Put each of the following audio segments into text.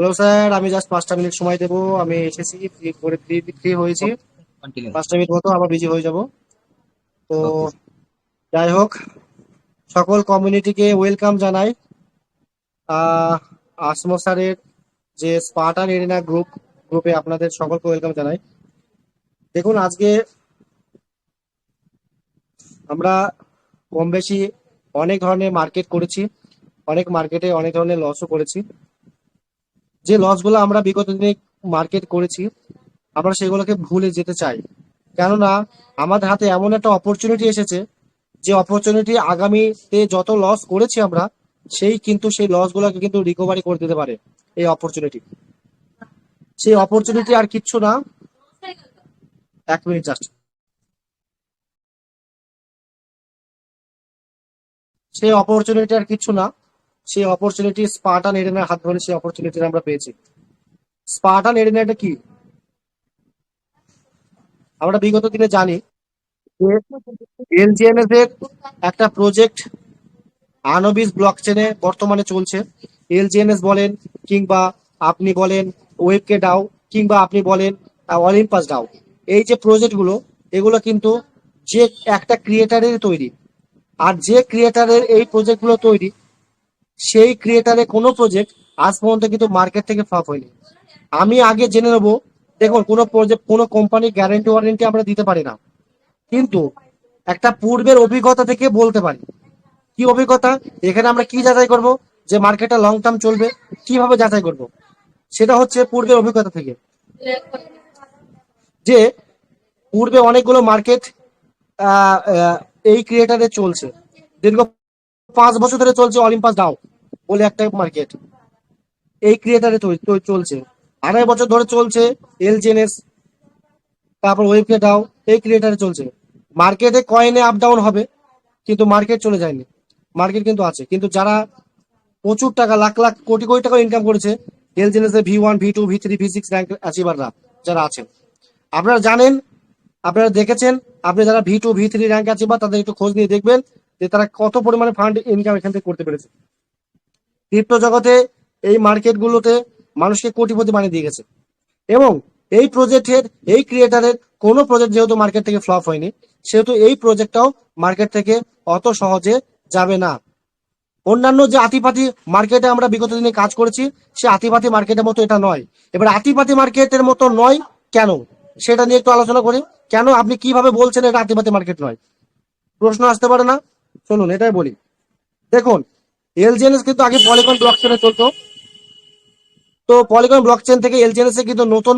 Hello sir, আমি just 5টা minute সময় দেবো। আমি এসেছি, ফ্রি হয়েছি। ওকে, কন্টিনিউ। 5টা মিনিট মতো আবার বিজি হয়ে যাব। তো ওকে। যাই হোক, সকল কমিউনিটিকে ওয়েলকাম জানাই। আহ আসমো স্যারের যে স্পার্টান এরিনা গ্রুপে আপনাদের সকলকে ওয়েলকাম জানাই। দেখুন, আজকে আমরা কম বেশি অনেক ধরনের মার্কেট করেছি, অনেক মার্কেটে অনেক ধরনের লসও করেছি। যে লসগুলো আমরা বিগত দিনে মার্কেট করেছি, আমরা সেগুলোকে ভুলে যেতে চাই। কেননা আমাদের হাতে এমন একটা অপরচুনিটি এসেছে, যে অপরচুনিটি আগামীতে যত লস করেছি আমরা, সেই লস গুলোকে কিন্তু রিকভারি করে দিতে পারে এই অপরচুনিটি। সেই অপরচুনিটি আর কিচ্ছু না। 1 মিনিট জাস্ট। সেই অপরচুনিটি আর কিচ্ছু না, সেই অপরচুনিটি স্পার্টান এরিনার হাত ধরে সেই অপরচুনিটি আমরা পেয়েছি। স্পার্টান এরিনাটা কি আমরা বিগত দিনে জানি যে এলজিএনএস এর একটা প্রজেক্ট আনবিস ব্লক চেনে বর্তমানে চলছে। এলজিএনএস বলেন, কিংবা আপনি বলেন ওয়েবকে ডাও, কিংবা আপনি বলেন অলিম্পাস ডাও। এই যে প্রজেক্টগুলো, এগুলো কিন্তু যে একটা ক্রিয়েটারের তৈরি। আর যে ক্রিয়েটারের এই প্রজেক্টগুলো তৈরি, সেই ক্রিয়েটারের কোনো প্রজেক্ট আজ পর্যন্ত কিন্তু মার্কেট থেকে ফ্লপ হয়নি। আমি আগে জেনে নেবো। দেখুন, কোনো প্রজেক্ট, কোনো কোম্পানি গ্যারেন্টি ওয়ারেন্টি আমরা দিতে পারি না, কিন্তু একটা পূর্বের অভিজ্ঞতা থেকে বলতে পারি। কি অভিজ্ঞতা? এখানে আমরা কি যাচাই করব যে মার্কেটটা লং টার্ম চলবে? কিভাবে যাচাই করব? সেটা হচ্ছে পূর্বের অভিজ্ঞতা থেকে। যে পূর্বে অনেকগুলো মার্কেট এই ক্রিয়েটারে চলছে। দীর্ঘ 5 বছর ধরে চলছে অলিম্পাস ডাও বলে একটা মার্কেট, এই ক্রিয়েটারে চলছে। 2.5 বছর ধরে চলছে এলজেনেস, তারপর ওয়েবকে ডাও, এই ক্রিয়েটারে চলছে। মার্কেটে কয়েনে আপ ডাউন হবে, কিন্তু মার্কেট চলে যায়নি। মার্কেট কিন্তু আছে। কিন্তু যারা প্রচুর টাকা, লাখ লাখ কোটি কোটি টাকা ইনকাম করেছে এলজেনেসে, V1 V2 V3 V6 rank অ্যাচিভাররা যারা আছেন, আপনারা জানেন, আপনারা দেখেছেন। আপনি যারা V2 V3 র্যাঙ্ক অ্যাচিভার, তাদের একটু খোঁজ নিয়ে দেখবেন যে তারা কত পরিমাণে ফান্ড ইনকাম এখান থেকে করতে পেরেছে। ক্রিপ্টো জগতে এই মার্কেটগুলোতে মানুষকে কোটিপতি বানিয়ে দিয়ে গেছে। এবং এই প্রজেক্টের, এই ক্রিয়েটারের কোনো প্রজেক্ট যেহেতু মার্কেট থেকে ফ্লপ হয়নি, সেহেতু এই প্রজেক্টটাও মার্কেট থেকে অত সহজে যাবে না। অন্যান্য যে আতিপাতি মার্কেটে আমরা বিগত দিনে কাজ করেছি, সে আতিপাতি মার্কেটের মতো এটা নয়। এবার আতিপাতি মার্কেটের মতো নয় কেন, সেটা নিয়ে একটু আলোচনা করি। কেন আপনি কিভাবে বলছেন এটা আতিপাতি মার্কেট নয়? প্রশ্ন আসতে পারে না? শুনুন, এটাই বলি। দেখুন, এলজিএনএস কিন্তু আগে পলিগন ব্লক চেনে চলতো। তো পলিগন ব্লক চেন থেকে এলজিএনএস এ কিন্তু নতুন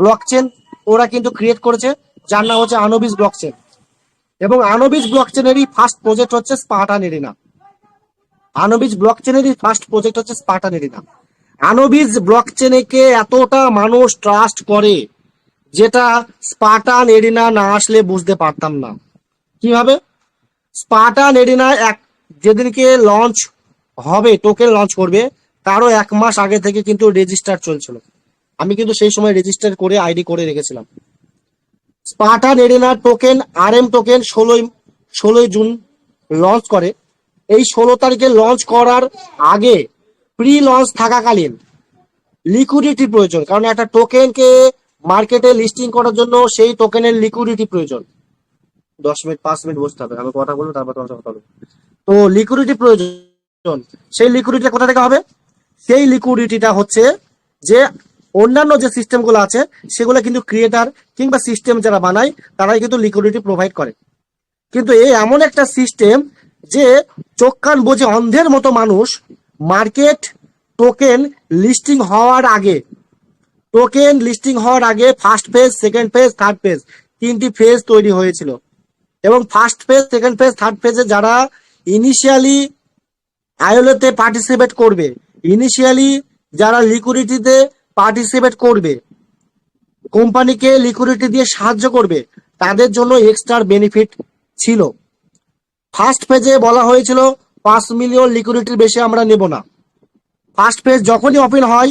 ব্লক চেন ওরা কিন্তু ক্রিয়েট করেছে, যার নাম হচ্ছে আনোবিস ব্লক চেন। এবং আনোবিস ব্লক চেনেরই ফার্স্ট প্রজেক্ট হচ্ছে স্পার্টান এরিনা। আনোবিস ব্লক চেনেরই ফার্স্ট প্রজেক্ট হচ্ছে স্পার্টান এরিনা। আনোবিস ব্লক চেনকে এতটা মানুষ ট্রাস্ট করে, যেটা স্পার্টান এরিনা না আসলে বুঝতে পারতাম না। কিভাবে? স্পার্টান এরিনা যেদিনকে লঞ্চ হবে, টোকেন লঞ্চ করবে, তারও 1 মাস আগে থেকে কিন্তু রেজিস্টার চলছিল। আমি কিন্তু সেই সময় রেজিস্টার করে আইডি করে রেখেছিলাম। স্পার্টান এরিনার টোকেন, RM টোকেন 16ই জুন লঞ্চ করে। এই 16 তারিখে লঞ্চ করার আগে, প্রি লঞ্চ থাকাকালীন লিকুইডিটি প্রয়োজন, কারণ একটা টোকেনকে মার্কেটে লিস্টিং করার জন্য সেই টোকেনের লিকুইডিটি প্রয়োজন। 10 মিনিট 5 মিনিট বসতে হবে, আমি কথা বলবো, তারপর তোমার সাথে কথা বলবো। তো লিকুইডিটি প্রয়োজন। সেই লিকুইডিটি কোথা থেকে হবে? সেই লিকুইডিটিটা হচ্ছে যে অন্যান্য যে সিস্টেমগুলো আছে, সেগুলো কিন্তু ক্রিয়েটার কিংবা সিস্টেম যারা বানায়, তারাই কিন্তু লিকুইডিটি প্রোভাইড করে। কিন্তু এই এমন একটা সিস্টেম যে চোখ কান বোঝে অন্ধের মতো মানুষ মার্কেট টোকেন লিস্টিং হওয়ার আগে, first phase, second phase, third phase, 3টি ফেজ তৈরি হয়েছিল। এবং first phase, second phase, third ফেজে যারা ইনিশিয়ালি আইওলোতে পার্টিসিপেট করবে, ইনিশিয়ালি যারা লিকুইডিটিতে পার্টিসিপেট করবে, কোম্পানিকে লিকুইডিটি দিয়ে সাহায্য করবে, তাদের জন্য এক্সট্রা বেনিফিট ছিল। ফার্স্ট পেজে বলা হয়েছিল 5 মিলিয়ন লিকুইডিটির বেশি আমরা নেব না। ফার্স্ট পেজ যখনই ওপেন হয়,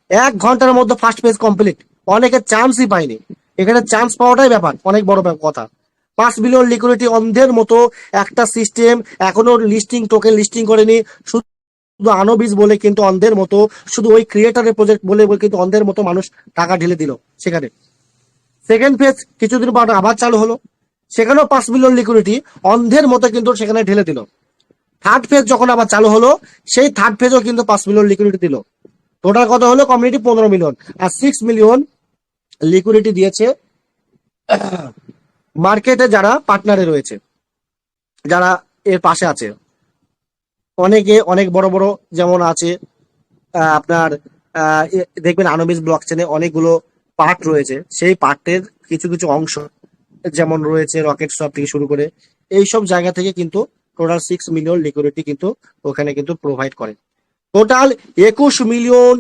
1 ঘন্টার মধ্যে ফার্স্ট পেজ কমপ্লিট। অনেকে চান্সই পায়নি। এখানে চান্স পাওয়াটাই ব্যাপার, অনেক বড় কথা। 5 মিলিয়ন লিকুইডিটি অন্ধের মতো একটা সিস্টেম এখনো টোকেন লিস্টিং করেনি। শুধু আনোবিস বলে কিন্তু অন্ধের মতো, শুধু ওই ক্রিয়েটারের প্রজেক্ট বলে বলে কিন্তু অন্ধের মতো মানুষ টাকা ঢেলে দিল সেখানে। সেকেন্ড ফেজ কিছুদিন পর আবার চালু হলো, সেখানেও 5 মিলিয়ন লিকুইডিটি অন্ধের মতো কিন্তু সেখানে ঢেলে দিল। থার্ড ফেজ যখন আবার চালু হলো, সেই থার্ড ফেজও কিন্তু 5 মিলিয়ন লিকুইডিটি দিল। টোটাল কত হলো কমিউনিটি 15 মিলিয়ন, আর 6 মিলিয়ন লিকুইডিটি দিয়েছে মার্কেটে যারা পার্টনারে রয়েছে, যারা এর পাশে আছে। অনেকে অনেক বড় বড় যেমন আছে আপনার দেখবেন আনোবিস ব্লক চেনে অনেকগুলো পার্ট রয়েছে, সেই পার্টের কিছু কিছু অংশ যেমন রয়েছে রকেট সব থেকে শুরু করে এইসব জায়গা থেকে কিন্তু টোটাল 6 মিলিয়ন লিকুইডিটি কিন্তু ওখানে কিন্তু প্রোভাইড করে। টোটাল 21 মিলিয়ন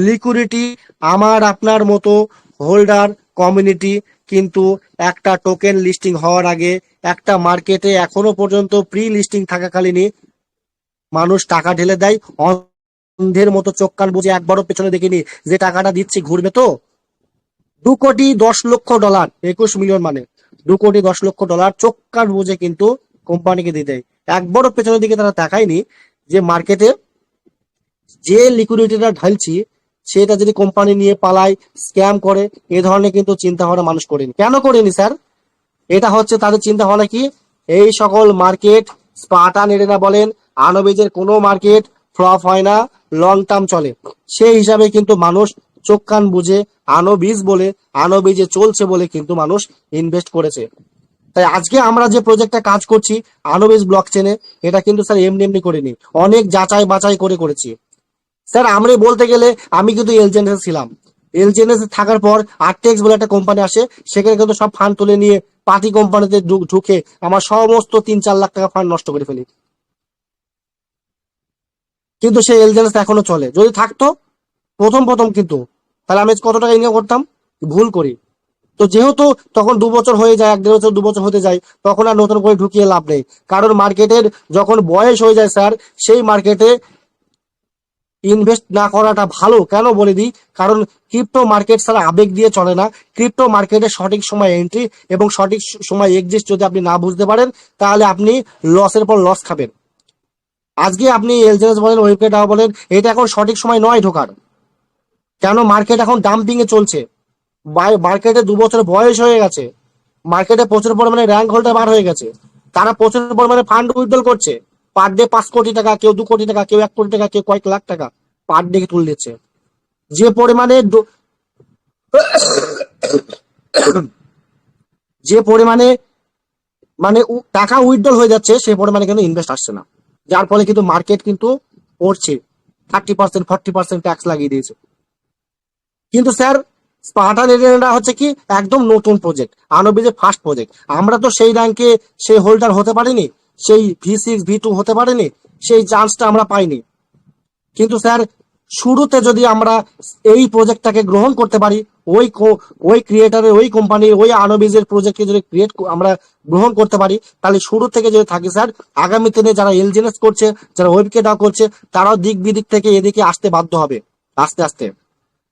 লিকুইডিটি আমার আপনার মতো হোল্ডার কমিউনিটি কিন্তু একটা টোকেন লিস্টিং হওয়ার আগে একটা মার্কেটে এখনো পর্যন্ত প্রি লিস্টিং থাকাকালীনই মানুষ টাকা ঢেলে দেয় অন্ধের মতো, চোখ কান বুঝে একবারও পেছনে দেখিনি যে টাকাটা দিচ্ছি ঘুরবে তো। 2 কোটি 10 লক্ষ ডলার, 21 মিলিয়ন মানে 2 কোটি 10 লক্ষ ডলার চোখ কান বুঝে কিন্তু কোম্পানিকে দিয়ে দেয়। একবারও পেছনের দিকে তারা তাকায়নি যে মার্কেটে যে লিকুইডিটিটা ঢালছি সেটা যদি কোম্পানি নিয়ে পালায়, স্ক্যাম করে, এ ধরনের কিন্তু চিন্তা ভাবনা মানুষ করেনি। কেন করেনি স্যার? এটা হচ্ছে তাদের চিন্তা ভাবনা কি, এই সকল মার্কেট স্পার্টান এরেনা বলেন আনোবিজের কোনো মার্কেট ফ্লপ হয় না, লং টার্ম চলে। সেই হিসাবে কিন্তু মানুষ চোখ কান বুঝে আনোবিজ বলে, আনোবিজে চলছে বলে কিন্তু মানুষ ইনভেস্ট করেছে। তাই আজকে আমরা যে প্রজেক্টটা কাজ করছি আনোবিজ ব্লক চেনে, এটা কিন্তু স্যার এমনি এমনি করিনি, অনেক যাচাই বাছাই করে করেছি। স্যার আমরা বলতে গেলে আমি কিন্তু এলজেনেস ছিলাম, এলজেনেস থাকার পর আরটেক্স বলে একটা কোম্পানি আসে, সেখানে কিন্তু সব ফান্ড তুলে নিয়ে পার্টি কোম্পানিতে ঢুকে আমার সমস্ত 3-4 লাখ টাকা ফান্ড নষ্ট করে ফেলি। কিন্তু সেই এলজেনেস এখনো চলে, যদি থাকতো প্রথম প্রথম কিন্তু তাহলে আমি কত টাকা ইনকাম করতাম। ভুল করি তো, যেহেতু তখন 2 বছর হয়ে যায়, 1-1.5 বছর 2 বছর হতে যায়, তখন আর নতুন করে ঢুকিয়ে লাভ নেই। কারণ মার্কেটের যখন বয়স হয়ে যায় স্যার, সেই মার্কেটে ইনভেস্ট না করাটা ভালো। কেন বলে দিই, কারণ ক্রিপ্টো মার্কেট ছাড়া আবেগ দিয়ে চলে না। ক্রিপ্টো মার্কেটে সঠিক সময় এন্ট্রি এবং সঠিক সময় এক্সিট যদি আপনি না বুঝতে পারেন, তাহলে আপনি লসের পর লস খাবেন। আজকে আপনি এলজেএস বলেন, ওয়েবকেট বলেন, এটা এখন সঠিক সময় নয় ঢোকার। কেন? মার্কেট এখন ডাম্পিং এ চলছে, মার্কেটে 2 বছর বয়স হয়ে গেছে, মার্কেটে প্রচুর পরিমাণে র্যাঙ্ক হোল্ডার বার হয়ে গেছে, তারা প্রচুর পরিমাণে ফান্ড উইথড্রল করছে। পার ডে 5 কোটি টাকা, কেউ 2 কোটি টাকা, কেউ 1 কোটি টাকা, কেউ কয়েক লাখ টাকা পার ডে তুলে দিচ্ছে। যে পরিমাণে যে পরিমাণে মানে টাকা উইথড্রল হয়ে যাচ্ছে, সেই পরিমাণে কিন্তু ইনভেস্ট আসছে না, যার ফলে কিন্তু মার্কেট কিন্তু পড়ছে, 30% 40% ট্যাক্স লাগিয়ে দিয়েছে। কিন্তু স্যার স্পার্টান এরিনা হচ্ছে কি একদম নতুন প্রজেক্ট, আনোবিজের ফার্স্ট প্রজেক্ট। আমরা তো সেই র্যাঙ্কে সেই হোল্ডার হতে পারিনি, সেই V6 V2 হতে পারিনি, সেই চান্সটা আমরা পাইনি। কিন্তু স্যার শুরুতে যদি আমরা এই প্রজেক্টটাকে গ্রহণ করতে পারি, ওই ওই ক্রিয়েটারের, ওই কোম্পানির, ওই আনোবিজের প্রজেক্টকে যদি আমরা গ্রহণ করতে পারি, তাহলে শুরু থেকে যদি থাকি স্যার, আগামী দিনে যারা এলজেনেস করছে, যারা ওয়েবকে ডাও করছে, তারাও দিক বিদিক থেকে এদিকে আসতে বাধ্য হবে আস্তে আস্তে।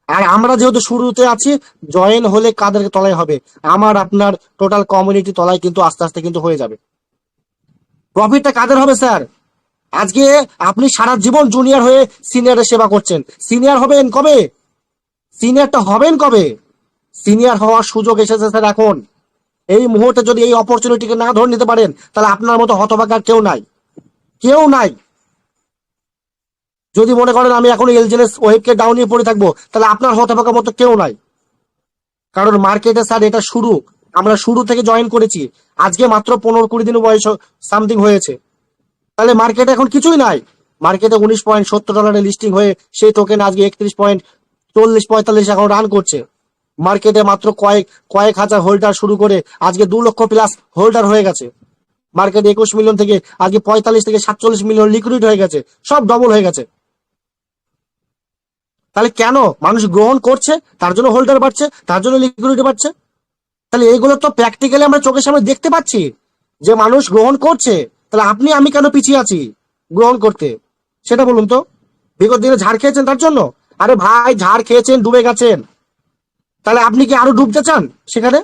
আর আমরা যেহেতু শুরুতে আছি, জয়েন হলে কাদের তলায় হবে? আমার আপনার টোটাল কমিউনিটি তলায় কিন্তু আস্তে আস্তে কিন্তু হয়ে যাবে। প্রফিটটা কাদের হবে স্যার? আজকে আপনি সারা জীবন জুনিয়র হয়ে সিনিয়রের সেবা করছেন, সিনিয়র হবেন কবে? সিনিয়রটা হবেন কবে? সিনিয়র হওয়ার সুযোগ এসেছে স্যার এখন। এই মুহূর্তে যদি এই অপরচুনিটিকে না ধরে নিতে পারেন, তাহলে আপনার মতো হতভাগার কেউ নাই, কেউ নাই। যদি মনে করেন আমি এখন এলজেনেস ওয়েবকে ডাউন নিয়ে পড়ে থাকবো, তাহলে আপনার হতভাগার মতো কেউ নাই। কারণ মার্কেটে স্যার এটা শুরু, আমরা শুরু থেকে জয়েন করেছি, আজকে মাত্র 15-20 দিন বয়স সামথিং হয়েছে। তাহলে মার্কেটে এখন কিছুই নাই। মার্কেটে $19.70 লিস্টিং হয়ে সেই টোকেন আজকে 31.40-45 এখন রান করছে। মার্কেটে মাত্র কয়েক কয়েক হাজার হোল্ডার শুরু করে আজকে 2 লক্ষ প্লাস হোল্ডার হয়ে গেছে। মার্কেটে 21 মিলিয়ন থেকে আজকে 45 থেকে 47 মিলিয়ন লিকুইড হয়ে গেছে, সব ডবল হয়ে গেছে। তাহলে কেন? মানুষ গ্রহণ করছে, তার জন্য হোল্ডার বাড়ছে, তার জন্য লিকুইডিটি বাড়ছে। তাহলে এইগুলো তো প্র্যাকটিক্যালি আমরা চোখের সামনে দেখতে পাচ্ছি যে মানুষ গ্রহণ করছে। তাহলে আপনি আমি কেন পিছিয়ে আছি গ্রহণ করতে? সেটা বলুন তো। বিগত দিনে ঝাড় খেয়েছেন তার জন্য? আরে ভাই, ঝাড় খেয়েছেন, ডুবে গেছেন, তাহলে আপনি কি আরো ডুবতে চান সেখানে?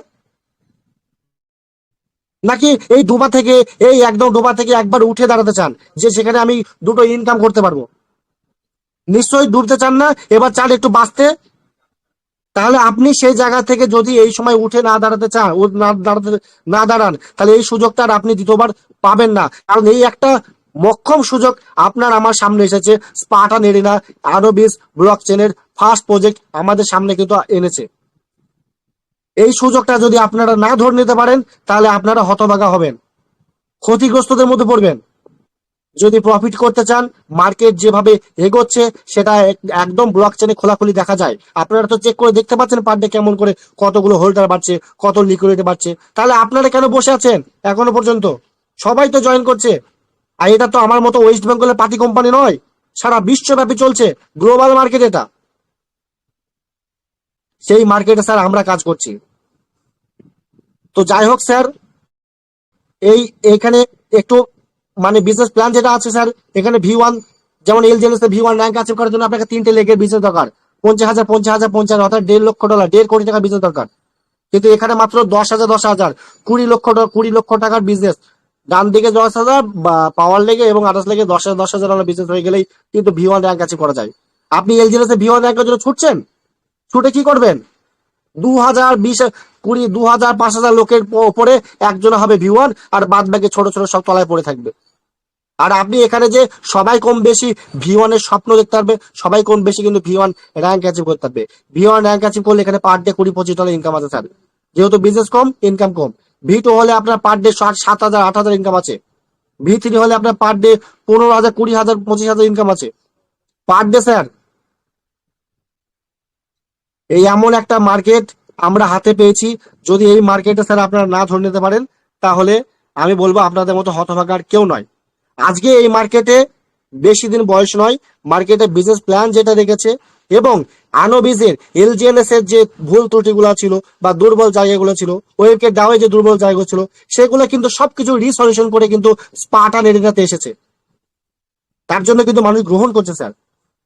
নাকি এই ডোবা থেকে, এই একদম ডোবা থেকে একবার উঠে দাঁড়াতে চান যে সেখানে আমি দুটো ইনকাম করতে পারবো? নিশ্চয়ই দূরতে চান না, এবার চান একটু বাঁচতে। তাহলে আপনি সেই জায়গা থেকে যদি এই সময় উঠে না দাঁড়াতে চান, না দাঁড়ান, তাহলে এই সুযোগটা আর আপনি দ্বিতীয়বার পাবেন না। কারণ এই একটা মক্ষম সুযোগ আপনার আমার সামনে এসেছে। স্পার্টান এরিনা আরোবিস ব্লক চেনের ফার্স্ট প্রজেক্ট আমাদের সামনে কিন্তু এনেছে। এই সুযোগটা যদি আপনারা না ধরে নিতে পারেন, তাহলে আপনারা হতভাগা হবেন, ক্ষতিগ্রস্তদের মধ্যে পড়বেন। যদি প্রফিট করতে চান, মার্কেট যেভাবে এগোচ্ছে সেটা একদম ব্লক চেনে খোলাখুলি দেখা যায়। আপনারা তো চেক করে দেখতে পাচ্ছেন পার ডে কেমন করে কতগুলো হোল্ডার বাড়ছে, কত লিকুইডিটি বাড়ছে। তাহলে আপনারা কেন বসে আছেন এখনো পর্যন্ত? সবাই তো জয়েন করছে। আর এটা তো আমার মতো ওয়েস্ট বেঙ্গলের পার্টি কোম্পানি নয়, সারা বিশ্বব্যাপী চলছে, গ্লোবাল মার্কেট এটা। সেই মার্কেটে স্যার আমরা কাজ করছি। তো যাই হোক স্যার, এই এখানে একটু মানে বিজনেস প্ল্যান যেটা আছে স্যার, এখানে ভি1, যেমন এলজিএনএস ভি1 র্যাঙ্ক অ্যাচিভ করার জন্য আপনাকে 3টে লেগের বিজনেস দরকার, 50,000 50,000 50,000, অর্থাৎ $1.5 লক্ষ, 1.5 কোটি টাকার বিজনেস দরকার। কিন্তু এখানে মাত্র 10,000 10,000, 20 লক্ষ টাকার বিজনেস। ডান দিকে 10,000 বা পাওয়ার লেগে এবং আদার্স লেগে 10,000 10,000 বিজনেস হয়ে গেলেই কিন্তু ভি1 র্যাঙ্ক অ্যাচিভ করা যায়। আপনি এলজিএনএস ভি1 র্যাঙ্কের জন্য ছুটছেন, ছুটে কি করবেন? 2,000 20 20 2,000 5,000 লোকের ওপরে একজন হবে ভি1, আর বাদ বাকি ছোট ছোট সব তলায় পড়ে থাকবে। আর আপনি এখানে যে সবাই কম বেশি ভি1 এর স্বপ্ন দেখতে পারবে, সবাই কম বেশি কিন্তু ভি1 র্যাঙ্ক অ্যাচিভ করতে পারবে। ভি1 র্যাঙ্ক অ্যাচিভ করলে এখানে পার ডে 20-25 ডলার ইনকাম আছে স্যার। যেহেতু বিজনেস কম, ইনকাম কম। ভি2 হলে আপনার পার ডে 7,000 8,000 ইনকাম আছে। ভি3 হলে আপনার পার ডে 15,000 20,000 25,000 ইনকাম আছে পার ডে স্যার। এই এমন একটা মার্কেট আমরা হাতে পেয়েছি। যদি এই মার্কেটে স্যার আপনারা না ধরে নিতে পারেন, তাহলে আমি বলবো আপনাদের মতো হতভাগার কেউ নয়। আজকে এই মার্কেটে বেশি দিন বয়স নয়, মার্কেটে বিজনেস প্ল্যান যেটা রেখেছে এবং আনোবিজের এলজিএনএস এর যে ভুল ত্রুটিগুলো ছিল বা দুর্বল জায়গাগুলো ছিল, ওয়েবকে ডাওয়ে যে দুর্বল জায়গাগুলো ছিল, সেগুলো কিন্তু সবকিছু রিসলিউশন করে কিন্তু স্পার্টান এরিনাতে এসেছে। তার জন্য কিন্তু মানুষ গ্রহণ করছে স্যার।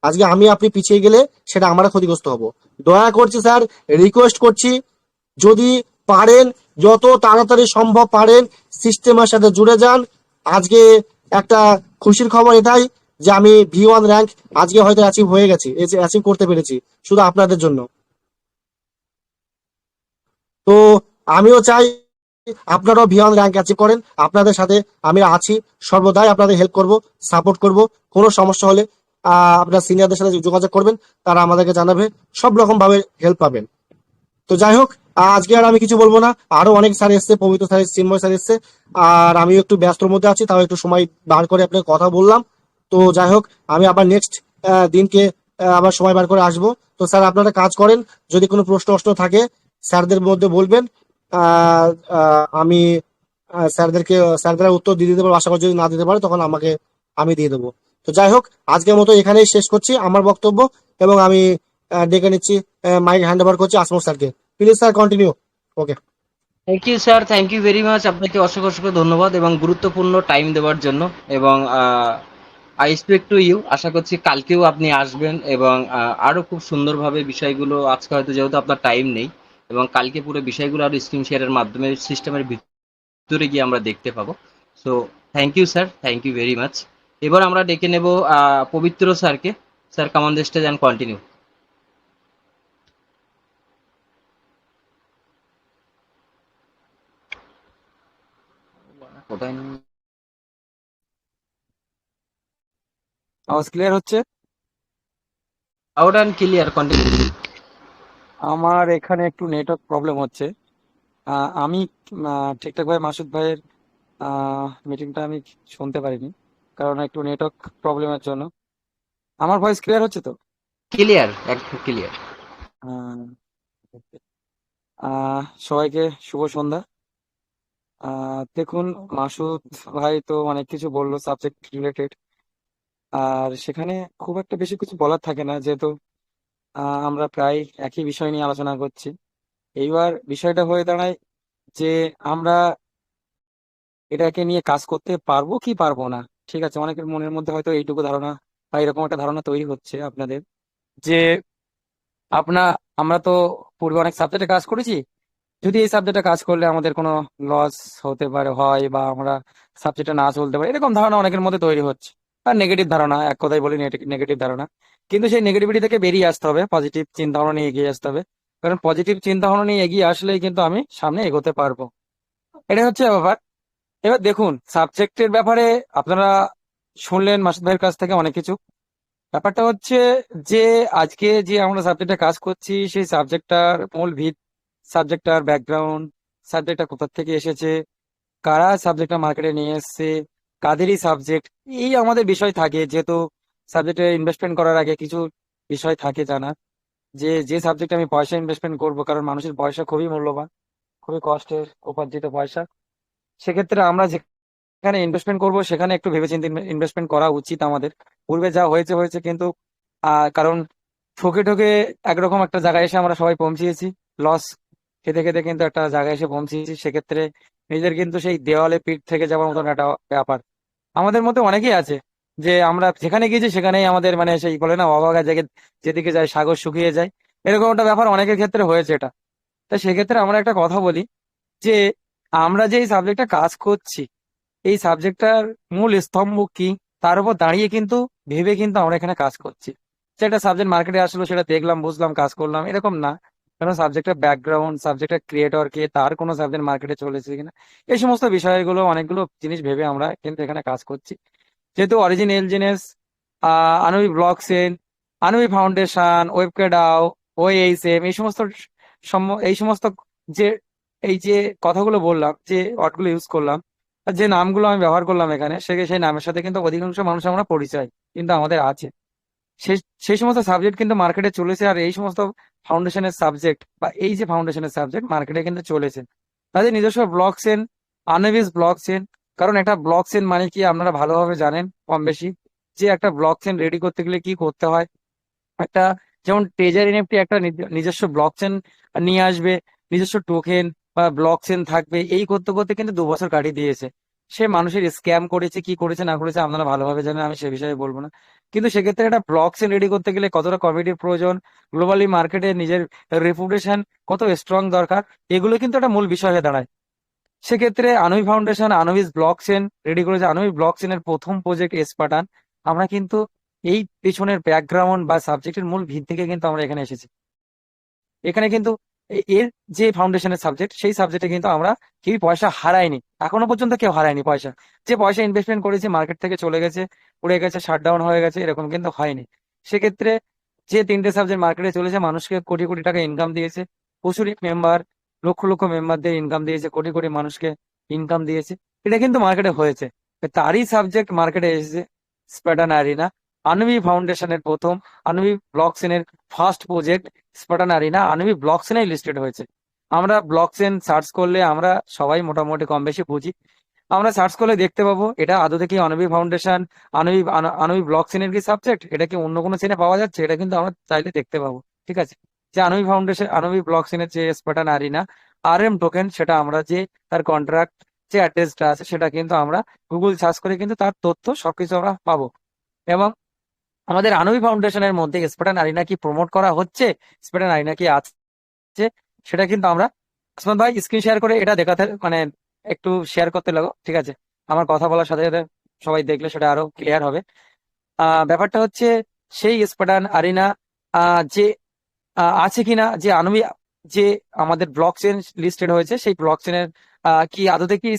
আজকে আমি আপনি পিছিয়ে গেলে সেটা আমরা ক্ষতিগ্রস্ত হব। দয়া করছি স্যার, রিকোয়েস্ট করছি, যদি পারেন যত তাড়াতাড়ি সম্ভব পারেন সিস্টেমের সাথে জুড়ে যান। আজকে একটা খুশির খবর এটাই যে আমি ভি1 র্যাঙ্ক আজকে হয়তো অ্যাচিভ হয়ে গেছি, অ্যাচিভ করতে পেরেছি শুধু আপনাদের জন্য। তো আমিও চাই আপনারাও ভি1 র্যাঙ্ক অ্যাচিভ করেন। আপনাদের সাথে আমি আছি, সর্বদাই আপনাদের হেল্প করব, সাপোর্ট করব। কোনো সমস্যা হলে আপনার সিনিয়রদের সাথে যোগাযোগ করবেন, তারা আমাদেরকে জানাবে, সব রকম ভাবে হেল্প পাবেন। তো যাই হোক, আজকে আর আমি কিছু বলবো না। আরো অনেক স্যার এসছে, পবিত্র স্যার, চিন্ময় স্যার এসছে, আর আমি একটু ব্যস্তর মধ্যে আছি, তাও একটু সময় বার করে আপনাকে কথা বললাম। তো যাই হোক, আমি আবার নেক্সট দিনকে আবার সময় বার করে আসবো। তো স্যার আপনারা কাজ করেন, যদি কোনো প্রশ্ন টশ্ন থাকে স্যারদের মধ্যে বলবেন। আহ, আমি স্যারদের উত্তর দিয়ে দিতে পারবো আশা করি। যদি না দিতে পারে তখন আমাকে আমি দিয়ে দেবো। তো যাই হোক, আজকের মতো এখানেই শেষ করছি আমার বক্তব্য, এবং আমি ডেকে নিচ্ছি, মাইক হ্যান্ড ওভার করছি আসমত স্যারকে। Please sir continue. Okay. Thank you sir, thank you very much. আপনাকে অসংখ্য অসংখ্য ধন্যবাদ এবং গুরুত্বপূর্ণ টাইম দেওয়ার জন্য। এবং আই এক্সপেক্ট টু ইউ, আশা করছি কালকেও আপনি আসবেন এবং আরও খুব সুন্দরভাবে বিষয়গুলো, আজকে হয়তো যেহেতু আপনার টাইম নেই, এবং কালকে পুরো বিষয়গুলো আরও স্ক্রিন শেয়ারের মাধ্যমে সিস্টেমের ভিতরে গিয়ে আমরা দেখতে পাবো। So thank you sir, thank you very much. এবার আমরা ডেকে নেব পবিত্র স্যারকে। স্যার কামান দ্য স্টেজ অ্যান্ড কন্টিনিউ। কোথায় আওয়াজ ক্লিয়ার হচ্ছে? Out and clear, continue. আমার এখানে একটু নেটওয়ার্ক প্রবলেম হচ্ছে। আমি ঠিকঠাকভাবে মাসুদ ভাইয়ের মিটিংটা আমি শুনতে পারিনি, কারণ একটু নেটওয়ার্ক প্রবলেমের জন্য। আমার ভয়েস ক্লিয়ার হচ্ছে তো? ক্লিয়ার, একদম ক্লিয়ার। আহ, সবাইকে শুভ সন্ধ্যা। দেখুন, মাসুদ ভাই তো অনেক কিছু বললো সাবজেক্ট রিলেটেড, আর সেখানে খুব একটা বেশি কিছু বলার থাকে না, যেহেতু আমরা প্রায় একই বিষয় নিয়ে আলোচনা করছি। এইবার বিষয়টা হয়ে দাঁড়ায় যে আমরা এটাকে নিয়ে কাজ করতে পারবো কি পারবো না। ঠিক আছে, অনেকের মনের মধ্যে হয়তো এইটুকু ধারণা বা এরকম একটা ধারণা তৈরি হচ্ছে আপনাদের, যে আপনা আমরা তো পূর্বে অনেক সাবজেক্টে কাজ করেছি, যদি এই সাবজেক্টে কাজ করলে আমাদের কোনো লস হতে পারে হয়, বা আমরা সাবজেক্টে না চলতে পারি, এরকম ধারণা অনেকের মধ্যে তৈরি হচ্ছে। আর নেগেটিভ ধারণা, এক কথায় বলি নেগেটিভ ধারণা। কিন্তু সেই নেগেটিভিটি থেকে বেরিয়ে আসতে হবে, পজিটিভ চিন্তা ভাবনা নিয়ে এগিয়ে আসতে হবে। কারণ পজিটিভ চিন্তা ভাবনা নিয়ে এগিয়ে আসলেই কিন্তু আমি সামনে এগোতে পারবো। এটাই হচ্ছে ব্যাপার। এবার দেখুন, সাবজেক্টের ব্যাপারে আপনারা শুনলেন মাসুদ ভাইয়ের কাছ থেকে অনেক কিছু। ব্যাপারটা হচ্ছে যে আজকে যে আমরা সাবজেক্টে কাজ করছি, সেই সাবজেক্টটার মূল ভিত, সাবজেক্টটার ব্যাকগ্রাউন্ড, সাবজেক্টটা কোথা থেকে এসেছে, কারা সাবজেক্টটা মার্কেটে নিয়ে এসছে, কাদেরই সাবজেক্ট, এই আমাদের বিষয় থাকে। যেহেতু সাবজেক্টে ইনভেস্টমেন্ট করার আগে কিছু বিষয় থাকে জানা, যে যে সাবজেক্টে আমি পয়সা ইনভেস্টমেন্ট করব, কারণ মানুষের পয়সা খুবই মূল্যবান, খুবই কষ্টের উপার্জিত পয়সা। সেক্ষেত্রে আমরা যেখানে ইনভেস্টমেন্ট করব সেখানে একটু ভেবেচিন্তে ইনভেস্টমেন্ট করা উচিত আমাদের। পূর্বে যা হয়েছে হয়েছে, কিন্তু কারণ ঠকে ঠকে একরকম একটা জায়গায় এসে আমরা সবাই পৌঁছিয়েছি, লস খেতে খেতে কিন্তু একটা জায়গায় এসে পৌঁছিয়েছি। সেক্ষেত্রে নিজের কিন্তু সেই দেওয়ালে পিঠ থেকে যাওয়ার মতন একটা ব্যাপার আমাদের মধ্যে অনেকেই আছে, যে আমরা যেখানে গিয়েছি সেখানেই আমাদের মানে সেই বলে না, অবাগা জায়গায় যেদিকে যায় সাগর শুকিয়ে যায়, এরকম একটা ব্যাপার অনেকের ক্ষেত্রে হয়েছে এটা। তা সেক্ষেত্রে আমরা একটা কথা বলি, যে আমরা যে এই সাবজেক্টটা কাজ করছি, এই সাবজেক্টটার মূল স্তম্ভ কি, তার উপর দাঁড়িয়ে কিন্তু ভেবে কিন্তু আমরা এখানে কাজ করছি। যে একটা সাবজেক্ট মার্কেটে আসলো, সেটা দেখলাম, বুঝলাম, কাজ করলাম, এরকম না। কারণ সাবজেক্টের ব্যাকগ্রাউন্ড, সাবজেক্টের ক্রিয়েটর কে, তার কোনো সাবজেক্ট মার্কেটে চলেছে কিনা, এই সমস্ত বিষয়গুলো অনেকগুলো জিনিস ভেবে আমরা কিন্তু এখানে কাজ করছি। যেহেতু অরিজিন এলজিনেস, আনুবি ব্লক চেইন, আনুবি ফাউন্ডেশন, ওয়েবকেডাও, ওএইচএম, এই সমস্ত যে এই যে কথাগুলো বললাম, যে ওয়ার্ডগুলো ইউজ করলাম, আর যে নামগুলো আমি ব্যবহার করলাম এখানে, সেই নামের সাথে কিন্তু অধিকাংশ মানুষ আমরা পরিচয় কিন্তু আমাদের আছে। সেই সেই সমস্ত সাবজেক্ট কিন্তু মার্কেটে চলেছে, আর এই সমস্ত ফাউন্ডেশনের সাবজেক্ট বা এই যে ফাউন্ডেশনের সাবজেক্ট মার্কেটে কিন্তু চলেছে। তাদের নিজস্ব block chain, Anubis block chain. কারণ একটা ব্লক চেইন মানে কি আপনারা ভালোভাবে জানেন কম বেশি, যে একটা ব্লক চেইন রেডি করতে গেলে কি করতে হয়। একটা, যেমন ট্রেজার এনএফটি একটা নিজস্ব ব্লক চেইন নিয়ে আসবে, নিজস্ব টোকেন বা ব্লক চেইন থাকবে, এই করতে করতে কিন্তু 2 বছর কাটিয়ে দিয়েছে। সে মানুষের স্ক্যাম করেছে, কি করেছে না করেছে আপনারা ভালোভাবে জানেন, আমি সে বিষয়ে বলবো না। কিন্তু সেক্ষেত্রে একটা ব্লক চেইন রেডি করতে গেলে কতটা কমিটির প্রয়োজন, গ্লোবালি মার্কেটে নিজের রেপুটেশন কত স্ট্রং দরকার, এগুলো কিন্তু একটা মূল বিষয় হয়ে দাঁড়ায়। সেক্ষেত্রে আনুই foundation Anubis block chain ready করেছে। আনুই ব্লক চেইনের প্রথম প্রজেক্ট এসপাটান। আমরা কিন্তু এই পেছনের ব্যাকগ্রাউন্ড বা সাবজেক্টের মূল ভিত থেকে কিন্তু আমরা এখানে এসেছি। এখানে কিন্তু এর যে ফাউন্ডেশনের সাবজেক্ট, সেই সাবজেক্টে কিন্তু আমরা কেউ পয়সা হারায়নি, এখনো পর্যন্ত কেউ হারায়নি পয়সা। যে পয়সা ইনভেস্টমেন্ট করেছে মার্কেট থেকে চলে গেছে, উড়ে গেছে, শাটডাউন হয়ে গেছে, এরকম কিন্তু হয়নি। সেক্ষেত্রে যে 3টে সাবজেক্ট মার্কেটে চলেছে, মানুষকে কোটি কোটি টাকা ইনকাম দিয়েছে, প্রচুর মেম্বার, লক্ষ লক্ষ মেম্বারদের ইনকাম দিয়েছে, কোটি কোটি মানুষকে ইনকাম দিয়েছে, এটা কিন্তু মার্কেটে হয়েছে। তারই সাবজেক্ট মার্কেটে এসেছে, স্প্যাটান অ্যারিনা, আনবি ফাউন্ডেশনের প্রথম, আনবি ব্লক চেইনের ফার্স্ট প্রজেক্ট স্পাটান আরিনা আনবি ব্লক চেইনেই লিস্টেড হয়েছে। আমরা ব্লক চেইন সার্চ করলে আমরা সবাই মোটামুটি কম বেশি বুঝি, আমরা সার্চ করলে দেখতে পাবো এটা আদৌ কি আনবি ফাউন্ডেশন, আনবি ব্লক চেইনের কি সাবজেক্ট, এটা কি অন্য কোনো চেইনে পাওয়া যাচ্ছে, এটা কিন্তু আমরা চাইলে দেখতে পাবো। ঠিক আছে, যে আনবি ফাউন্ডেশন আনবি ব্লক চেইনের যে স্পাটান আরিনা আরএম টোকেন, সেটা আমরা যে তার কন্ট্রাক্ট যে অ্যাড্রেসটা আছে, সেটা কিন্তু আমরা গুগল সার্চ করে কিন্তু তার তথ্য সবকিছু আমরা পাবো। এবং আমাদের আনবি ফাউন্ডেশনের মধ্যে স্পাটান আরিনা কি প্রমোট করা হচ্ছে, স্পাটান আরিনা কি আছে, সেটা কিন্তু আমরা, আসমত ভাই স্ক্রিন শেয়ার করে এটা দেখাতে মানে একটু শেয়ার করতে লাগো, ঠিক আছে? আমার কথা বলার সাথে সাথে সবাই দেখলে সেটা আরো ক্লিয়ার হবে। ব্যাপারটা হচ্ছে, সেই স্পাটান আরিনা যে আছে কিনা, যে আনবি যে আমাদের ব্লক চেইন লিস্টেড হয়েছে, সেই ব্লক চেইনের কি আদতে কি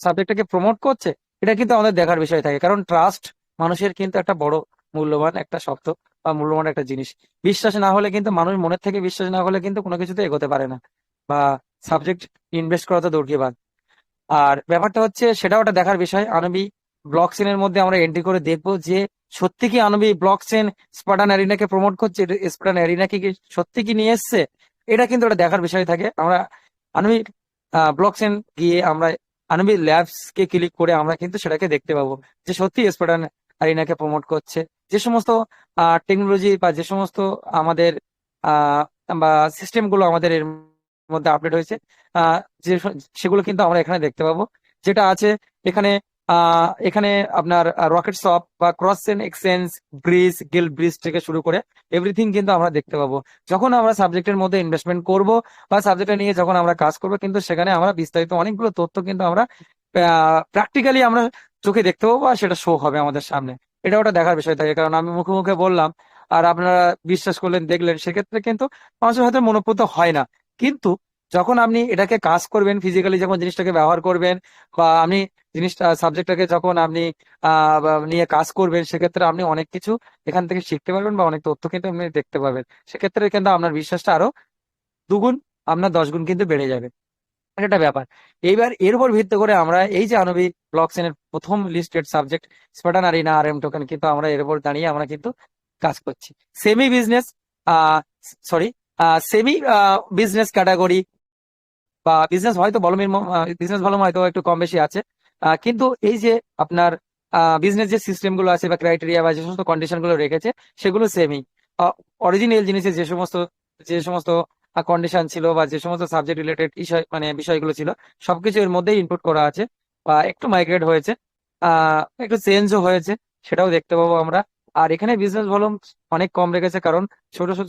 সাবজেক্টটাকে প্রমোট করছে, এটা কিন্তু আমাদের দেখার বিষয় থাকে। কারণ ট্রাস্ট মানুষের কিন্তু একটা বড় মূল্যবান একটা শব্দ বা মূল্যবান একটা জিনিস। বিশ্বাস না হলে কিন্তু, মানুষ মনের থেকে বিশ্বাস না হলে কিন্তু কোনো কিছুতে এগোতে পারে না, বা সাবজেক্ট ইনভেস্ট করা তো দূর কি বাদ। আর ব্যাপারটা হচ্ছে, সেটাও একটা দেখার বিষয়। আনবি ব্লক চেইনের মধ্যে আমরা এন্ট্রি করে দেখবো যে সত্যি কি আনবি ব্লক চেইন স্পাটান অ্যারিনাকে প্রমোট করছে, স্পাটান অ্যারিনাকে কি সত্যি কি নিয়ে এসছে, এটা কিন্তু একটা দেখার বিষয় থাকে। আমরা আনবি ব্লক চেইন গিয়ে আমরা আনবি ল্যাবস কে ক্লিক করে আমরা কিন্তু সেটাকে দেখতে পাবো, যে সত্যি স্পাটান অ্যারিনাকে প্রমোট করছে। যে সমস্ত টেকনোলজি বা যে সমস্ত আমাদের আহ বা সিস্টেম গুলো আমাদের এর মধ্যে আপডেট হয়েছে, আহ যে সেগুলো কিন্তু আমরা এখানে দেখতে পাবো। যেটা আছে এখানে, এখানে আপনার রকেট শপ বা cross chain exchange, bridge, guild bridge থেকে শুরু করে এভরিথিং কিন্তু আমরা দেখতে পাবো। যখন আমরা সাবজেক্টের মধ্যে ইনভেস্টমেন্ট করব বা সাবজেক্টটা নিয়ে যখন আমরা কাজ করবো, কিন্তু সেখানে আমরা বিস্তারিত অনেকগুলো তথ্য কিন্তু আমরা প্র্যাকটিক্যালি আমরা চোখে দেখতে পাবো, বা সেটা শো হবে আমাদের সামনে। এটা ওটা দেখার বিষয় থাকে। কারণ আমি মুখে মুখে বললাম আর আপনারা বিশ্বাস করলেন, দেখলেন, সেক্ষেত্রে কিন্তু মানুষের হয়তো মনোপুত হয় না। কিন্তু যখন আপনি এটাকে কাজ করবেন, ফিজিক্যালি যখন জিনিসটাকে ব্যবহার করবেন, বা আপনি জিনিসটা সাবজেক্টটাকে যখন আপনি নিয়ে কাজ করবেন, সেক্ষেত্রে আপনি অনেক কিছু এখান থেকে শিখতে পারবেন বা অনেক তথ্য কিন্তু আপনি দেখতে পাবেন। সেক্ষেত্রে কিন্তু আপনার বিশ্বাসটা আরো দুগুণ, আপনার 10 গুণ কিন্তু বেড়ে যাবে। এটা একটা ব্যাপার। এইবার এর উপর ভিত্তি করে আমরা এই যে আণবিক ব্লক চেনের প্রথম listed subject Spartan Arena RM token, কিন্তু আমরা এর উপর দাঁড়িয়ে আমরা কিন্তু কাজ করছি। Semi business, sorry, semi business category বা বিজনেস হয়তো ভলিউম, বিজনেস ভলিউম হয়তো একটু কম বেশি আছে, কিন্তু এই যে আপনার বিজনেস যে সিস্টেম গুলো আছে বা ক্রাইটেরিয়া বা যে সমস্ত কন্ডিশন গুলো রেখেছে, সেগুলো সেমই। অরিজিনাল জিনিসের যে সমস্ত কন্ডিশন ছিল বা যে সমস্ত সাবজেক্ট রিলেটেড বিষয়গুলো ছিল, সবকিছু এর মধ্যেই ইনপুট করা আছে, বা একটু মাইগ্রেট হয়েছে, একটু চেঞ্জও হয়েছে, সেটাও দেখতে পাবো আমরা। আর এখানে বিজনেস ভলিউম অনেক কম রেখেছে, কারণ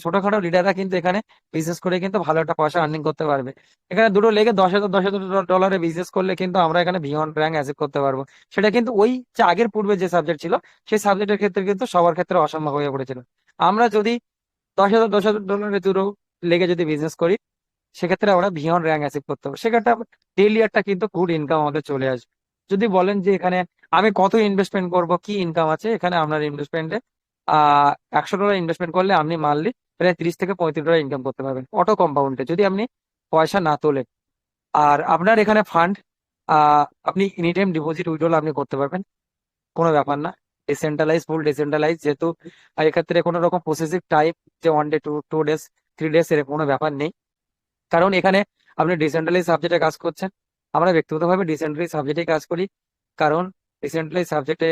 ছোটখাটো লিডাররা কিন্তু এখানে বিজনেস করে কিন্তু ভালো একটা পয়সা আর্নিং করতে পারবে। এখানে দুটো লেগে 10,000 ডলারে বিজনেস করলে কিন্তু আমরা এখানে বিয়ন্ড র্যাঙ্ক অ্যাচিভ করতে পারবো। সেটা কিন্তু ওই যে আগের পূর্বে যে সাবজেক্ট ছিল, সেই সাবজেক্টের ক্ষেত্রে কিন্তু সবার ক্ষেত্রে অসম্ভব হয়ে পড়েছিল। আমরা যদি 10,000 দুটো লেগে যদি বিজনেস করি, সেক্ষেত্রে আমরা ভিয়ন র্যাঙ্ক অ্যাচিভ করতে হবে। সেক্ষেত্রে ডেইলি একটা কিন্তু গুড ইনকাম আমাদের চলে আসবে। যদি বলেন যে এখানে আমি কত ইনভেস্টমেন্ট করব, কি ইনকাম আছে, এখানে আপনার ইনভেস্টমেন্টে আহ $100 ইনভেস্টমেন্ট করলে আপনি মান্থলি প্রায় $30 থেকে $35 ইনকাম করতে পারবেন অটো কম্পাউন্ডে, যদি আপনি পয়সা না তোলেন। আর আপনার এখানে ফান্ড আপনি এনি টাইম ডিপোজিট উইথড্রল আপনি করতে পারবেন, কোনো ব্যাপার না। ডিসেন্ট্রালাইজ, ফুল ডিসেন্ট্রালাইজ যেহেতু, এক্ষেত্রে কোনো রকম প্রসেসিভ টাইপ যে 1 ডে, 2 ডেজ, 3 ডেজ এর কোনো ব্যাপার নেই। কারণ এখানে আপনি ডিসেন্ট্রালাইজ সাবজেক্টে কাজ করছেন, আমরা ব্যক্তিগতভাবে ডিসেন্ট্রালাইজ সাবজেক্টে কাজ করি। কারণ ডিসেন্ট্রালাইজ সাবজেক্টে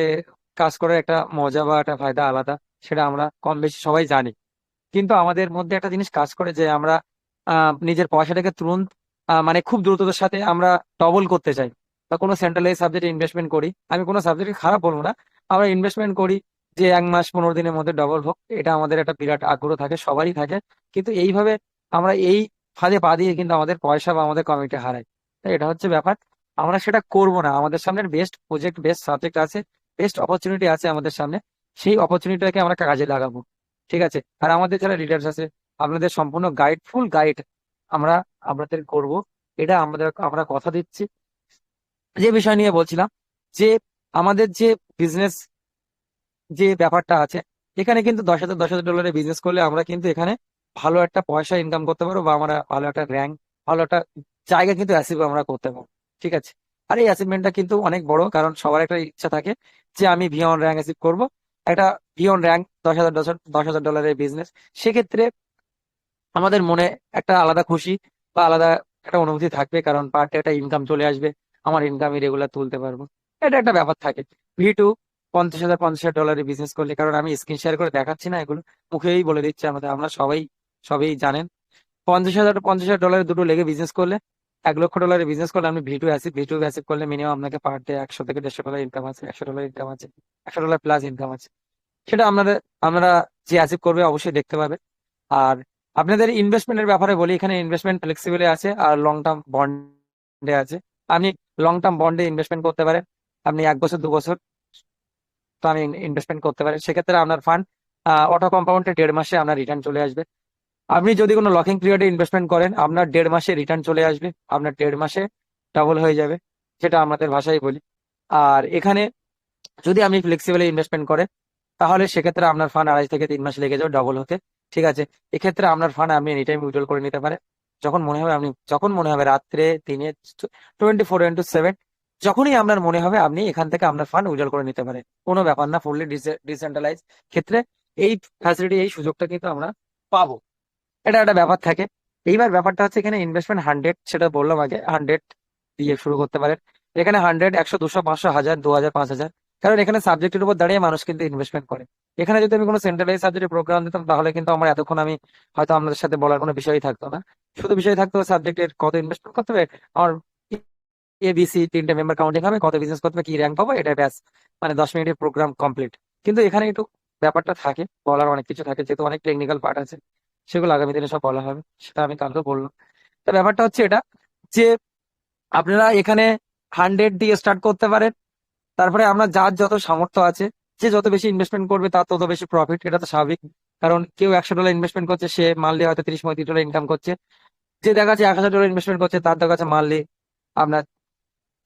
কাজ করার একটা মজা বা একটা ফায়দা আলাদা, সেটা আমরা কম বেশি সবাই জানি। কিন্তু আমাদের মধ্যে একটা জিনিস কাজ করে যে আমরা নিজের পয়সাটাকে তুরন্ত, মানে খুব দ্রুততার সাথে আমরা ডবল করতে চাই, বা কোনো সেন্ট্রালাইজ সাবজেক্টে ইনভেস্টমেন্ট করি। আমি কোনো সাবজেক্টে খারাপ বলবো না, আমরা ইনভেস্টমেন্ট করি যে 1 মাস 15 দিনের মধ্যে ডবল হোক, এটা আমাদের একটা বিরাট আগ্রহ থাকে, সবারই থাকে। কিন্তু এইভাবে আমরা এই ফাঁদে পা দিয়ে কিন্তু আমাদের পয়সা বা আমাদের কমিটি হারাই। তাই এটা হচ্ছে ব্যাপার, আমরা সেটা করব না। আমাদের সামনে বেস্ট প্রজেক্ট, বেস্ট সাবজেক্ট আছে, বেস্ট অপরচুনিটি আছে আমাদের সামনে, সেই অপরচুনিটিটাকে আমরা কাজে লাগাবো। ঠিক আছে? আর আমাদের যারা লিডার্স আছে, আপনাদের সম্পূর্ণ গাইড, ফুল গাইড আমরা আপনাদের করব, এটা আমরা কথা দিচ্ছি। যে বিষয় নিয়ে বলছিলাম, যে আমাদের যে বিজনেস যে ব্যাপারটা আছে, এখানে কিন্তু 10,000 বিজনেস করলে আমরা কিন্তু এখানে ভালো একটা পয়সা ইনকাম করতে পারবো, বা আমরা ভালো একটা র্যাঙ্ক, ভালো একটা জায়গা কিন্তু অ্যাচিভ আমরা করতে পারবো। ঠিক আছে? আর এই অ্যাচিভমেন্টটা কিন্তু অনেক বড়, কারণ সবার একটা ইচ্ছা থাকে যে আমি ভিয়ন র্যাঙ্ক অ্যাচিভ করবো, একটা ভিয়ন র্যাঙ্ক, 10,000 ডলারের বিজনেস। সেক্ষেত্রে আমাদের মনে একটা আলাদা খুশি বা আলাদা একটা অনুভূতি থাকবে, কারণ পার ডে একটা ইনকাম চলে আসবে, আমার ইনকাম রেগুলার তুলতে পারবো। এটা একটা ব্যাপার থাকে। V2 50,000 বিজনেস করলে, কারণ আমি স্ক্রিন শেয়ার করে দেখাচ্ছি না, এগুলো মুখেই বলে দিচ্ছি, আমাদের আমরা সবাই সবই জানেন। 50,000 দুটো লেগে বিজনেস করলে, $1,00,000 বিজনেস করলে আপনি V2 অ্যাচিভ করলে মিনিমাম আপনাকে পার ডে $100 থেকে $150 ইনকাম আছে, $100 ইনকাম আছে, $100 প্লাস ইনকাম আছে। সেটা আমরা যে অ্যাচিভ করবে অবশ্যই দেখতে পাবে। আর আপনাদের ইনভেস্টমেন্টের ব্যাপারে বলি, এখানে ইনভেস্টমেন্ট ফ্লেক্সিবলে আছে আর লং টার্ম বন্ডে আছে। আপনি লং টার্ম বন্ডে ইনভেস্টমেন্ট করতে পারেন, আপনি 1 বছর 2 বছর তো আমি ইনভেস্টমেন্ট করতে পারেন। সেক্ষেত্রে আপনার ফান্ড অটো কম্পাউন্ডে 1.5 মাসে আপনার রিটার্ন চলে আসবে। আপনি যদি কোনো লকিং পিরিয়ডে ইনভেস্টমেন্ট করেন, আপনার 1.5 মাসে রিটার্ন চলে আসবে, আপনার 1.5 মাসে ডাবল হয়ে যাবে, যেটা আমাদের ভাষায় বলি। আর এখানে যদি আপনি ফ্লেক্সিবলি ইনভেস্টমেন্ট করেন, তাহলে সেক্ষেত্রে আপনার ফান্ড 2.5 থেকে 3 মাস লেগে যাবে ডবল হতে। ঠিক আছে? এক্ষেত্রে আপনার ফান্ড আপনি এনি টাইম উইথড্রল করে নিতে পারেন, যখন মনে হবে, রাত্রে, দিনে, 24x7, যখনই আপনার মনে হবে আপনি এখান থেকে আপনার ফান্ড উইথড্রল করে নিতে পারেন, কোনো ব্যাপার না। ফুললি ডিসেন্ট্রালাইজ ক্ষেত্রে এই ফ্যাসিলিটি, এই সুযোগটা কিন্তু আমরা পাবো। এটা একটা ব্যাপার থাকে। এইবার ব্যাপারটা হচ্ছে, এখানে ইনভেস্টমেন্ট 100, সেটা বললাম আগে, 100 দিয়ে শুরু করতে পারেন। এখানে 100, 100, 200, 500, 1000, 2000, 5000, কারণ এখানে সাবজেক্টের উপর দাঁড়িয়ে মানুষ কিন্তু ইনভেস্টমেন্ট করে। এখানে যদি আমি কোনো সেন্ট্রালাইজ সাবজেক্টের প্রোগ্রাম দিতাম, তাহলে কিন্তু আমার এতক্ষণ আমি হয়তো আপনাদের সাথে বলার কোনো বিষয়ই থাকতো না। শুধু বিষয় থাকতো সাবজেক্টের কত ইনভেস্টমেন্ট করতে হবে, আমার ABC 3টে মেম্বার কাউন্টিং হবে, কত বিজনেস করতে হবে, কি র্যাঙ্ক পাবো, এটা ব্যাস, মানে 10 মিনিটের প্রোগ্রাম কমপ্লিট। কিন্তু এখানে একটু ব্যাপারটা থাকে, বলার অনেক কিছু থাকে, যেহেতু অনেক টেকনিক্যাল পার্ট আছে, সেগুলো আগামী দিনে সব বলা হবে, সেটা আমি কালকে বললাম। তো ব্যাপারটা হচ্ছে এটা, যে আপনারা এখানে 100 দিয়ে স্টার্ট করতে পারেন, তারপরে আমরা যার যত সামর্থ্য আছে যে যত বেশি ইনভেস্টমেন্ট করবে তার তত বেশি প্রফিট, এটা তো স্বাভাবিক। কারণ কেউ $100 ইনভেস্টমেন্ট করছে, সে মানলি হয়তো $30-35 ইনকাম করছে। যে দেখা যাচ্ছে $1,000 ইনভেস্টমেন্ট করছে, তার দেখা যাচ্ছে মানলি আপনার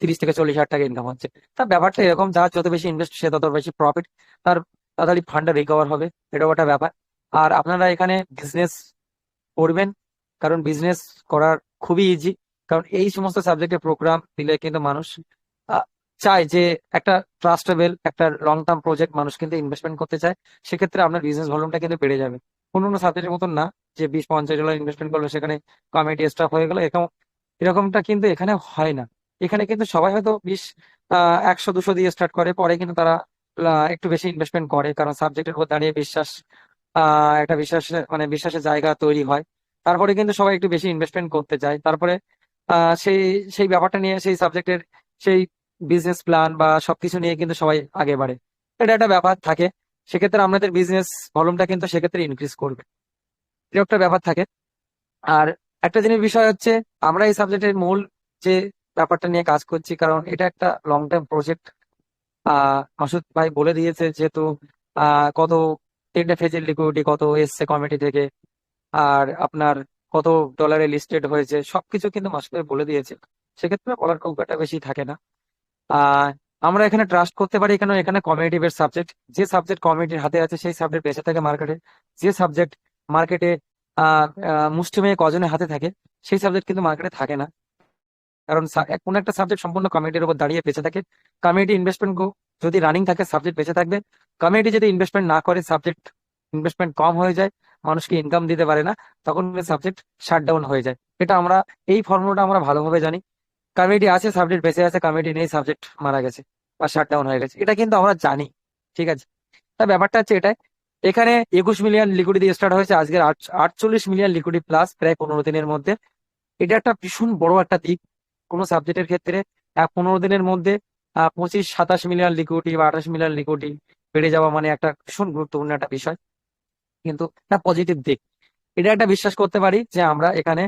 30 থেকে 40 হাজার টাকা ইনকাম হচ্ছে। তা ব্যাপারটা এরকম, যার যত বেশি ইনভেস্ট সে তত বেশি প্রফিট, তার তাড়াতাড়ি ফান্ডটা রিকভার হবে, এটাও একটা ব্যাপার। আর আপনারা এখানে বিজনেস করবেন, কারণ বিজনেস করার খুবই ইজি। কারণ এই সমস্ত সাবজেক্টে প্রোগ্রাম দিলে কিন্তু মানুষ চায় যে একটা ট্রাস্টেবল একটা লং টার্ম প্রজেক্ট মানুষ কিন্তু ইনভেস্টমেন্ট করতে চায়। সেক্ষেত্রে আপনার বিজনেস ভলিউমটা কিন্তু বেড়ে যাবে। অন্য সাবজেক্টের মতন না যে $20-50 ইনভেস্টমেন্ট করলো, সেখানে কমিটি স্টাফ হয়ে গেল, এরকম এরকমটা কিন্তু এখানে হয় না। এখানে কিন্তু সবাই হয়তো 100-200 দিয়ে স্টার্ট করে, পরে কিন্তু তারা একটু বেশি ইনভেস্টমেন্ট করে, কারণ সাবজেক্টের উপর দাঁড়িয়ে বিশ্বাস, একটা বিশ্বাস, মানে বিশ্বাসের জায়গা তৈরি হয়। তারপরে কিন্তু সবাই একটু বেশি ইনভেস্টমেন্ট করতে চায়। তারপরে সেই সেই ব্যাপারটা নিয়ে, সেই সাবজেক্টের সেই বিজনেস প্ল্যান বা সবকিছু নিয়ে কিন্তু সবাই আগে বাড়ে। এটা একটা ব্যাপার থাকে। সেক্ষেত্রে আমাদের বিজনেস ভলিউমটা কিন্তু সেক্ষেত্রে ইনক্রিজ করবে, এটা একটা ব্যাপার থাকে। আর একটা জিনিস বিষয় হচ্ছে, আমরা এই সাবজেক্টের মূল যে ব্যাপারটা নিয়ে কাজ করছি, কারণ এটা একটা লং টার্ম প্রজেক্ট। মাসুদ ভাই বলে দিয়েছে যেহেতু কত 3টে ফেজের লিকুইডিটি কত এসছে কমিটি থেকে, আর আপনার কত ডলারে লিস্টেড হয়েছে, সবকিছু কিন্তু মাসুদ ভাই বলে দিয়েছে। সেক্ষেত্রে বলার খুব একটা বেশি থাকে না। আহ আমরা এখানে ট্রাস্ট করতে পারি, কেন এখানে কমিউনিটি বেস সাবজেক্ট। যে সাবজেক্ট কমিউনিটির হাতে আছে সেই সাবজেক্ট বেঁচে থাকে মার্কেটে। যে সাবজেক্ট মার্কেটে মুষ্টিমেয় কজনের হাতে থাকে, সেই সাবজেক্ট কিন্তু মার্কেটে থাকে না। কারণ কোন একটা সাবজেক্ট সম্পূর্ণ কমিউনিটির উপর দাঁড়িয়ে বেঁচে থাকে। কমিউনিটি ইনভেস্টমেন্ট যদি রানিং থাকে, সাবজেক্ট বেঁচে থাকবে। কমিউনিটি যদি ইনভেস্টমেন্ট না করে, সাবজেক্ট ইনভেস্টমেন্ট কম হয়ে যায়, মানুষকে ইনকাম দিতে পারে না, তখন সাবজেক্ট শাট ডাউন হয়ে যায়। এটা আমরা, এই ফর্মুলাটা আমরা ভালোভাবে জানি। কমিউনিটি আছে, সাবজেক্ট বেঁচে আছে, কমিউনিটি নেই, সাবজেক্ট মারা গেছে বা শাট ডাউন হয়ে গেছে, এটা কিন্তু আমরা জানি। ঠিক আছে, তা ব্যাপারটা হচ্ছে এটাই। এখানে 21 মিলিয়ন লিকুইডিটি দিয়ে স্টার্ট হয়েছে, আজকের 48 মিলিয়ন লিকুইডিটি প্লাস প্রায় 15 দিনের মধ্যে। এটা একটা ভীষণ বড় একটা দিক কোনো সাবজেক্টের ক্ষেত্রে। 15 দিনের মধ্যে 25-27 মিলিয়ন লিকুইডিটি বা 28 মিলিয়ন লিকুইডিটি বেড়ে যাওয়া মানে একটা ভীষণ গুরুত্বপূর্ণ একটা বিষয়, কিন্তু একটা পজিটিভ দিক। এটা একটা বিশ্বাস করতে পারি যে আমরা এখানে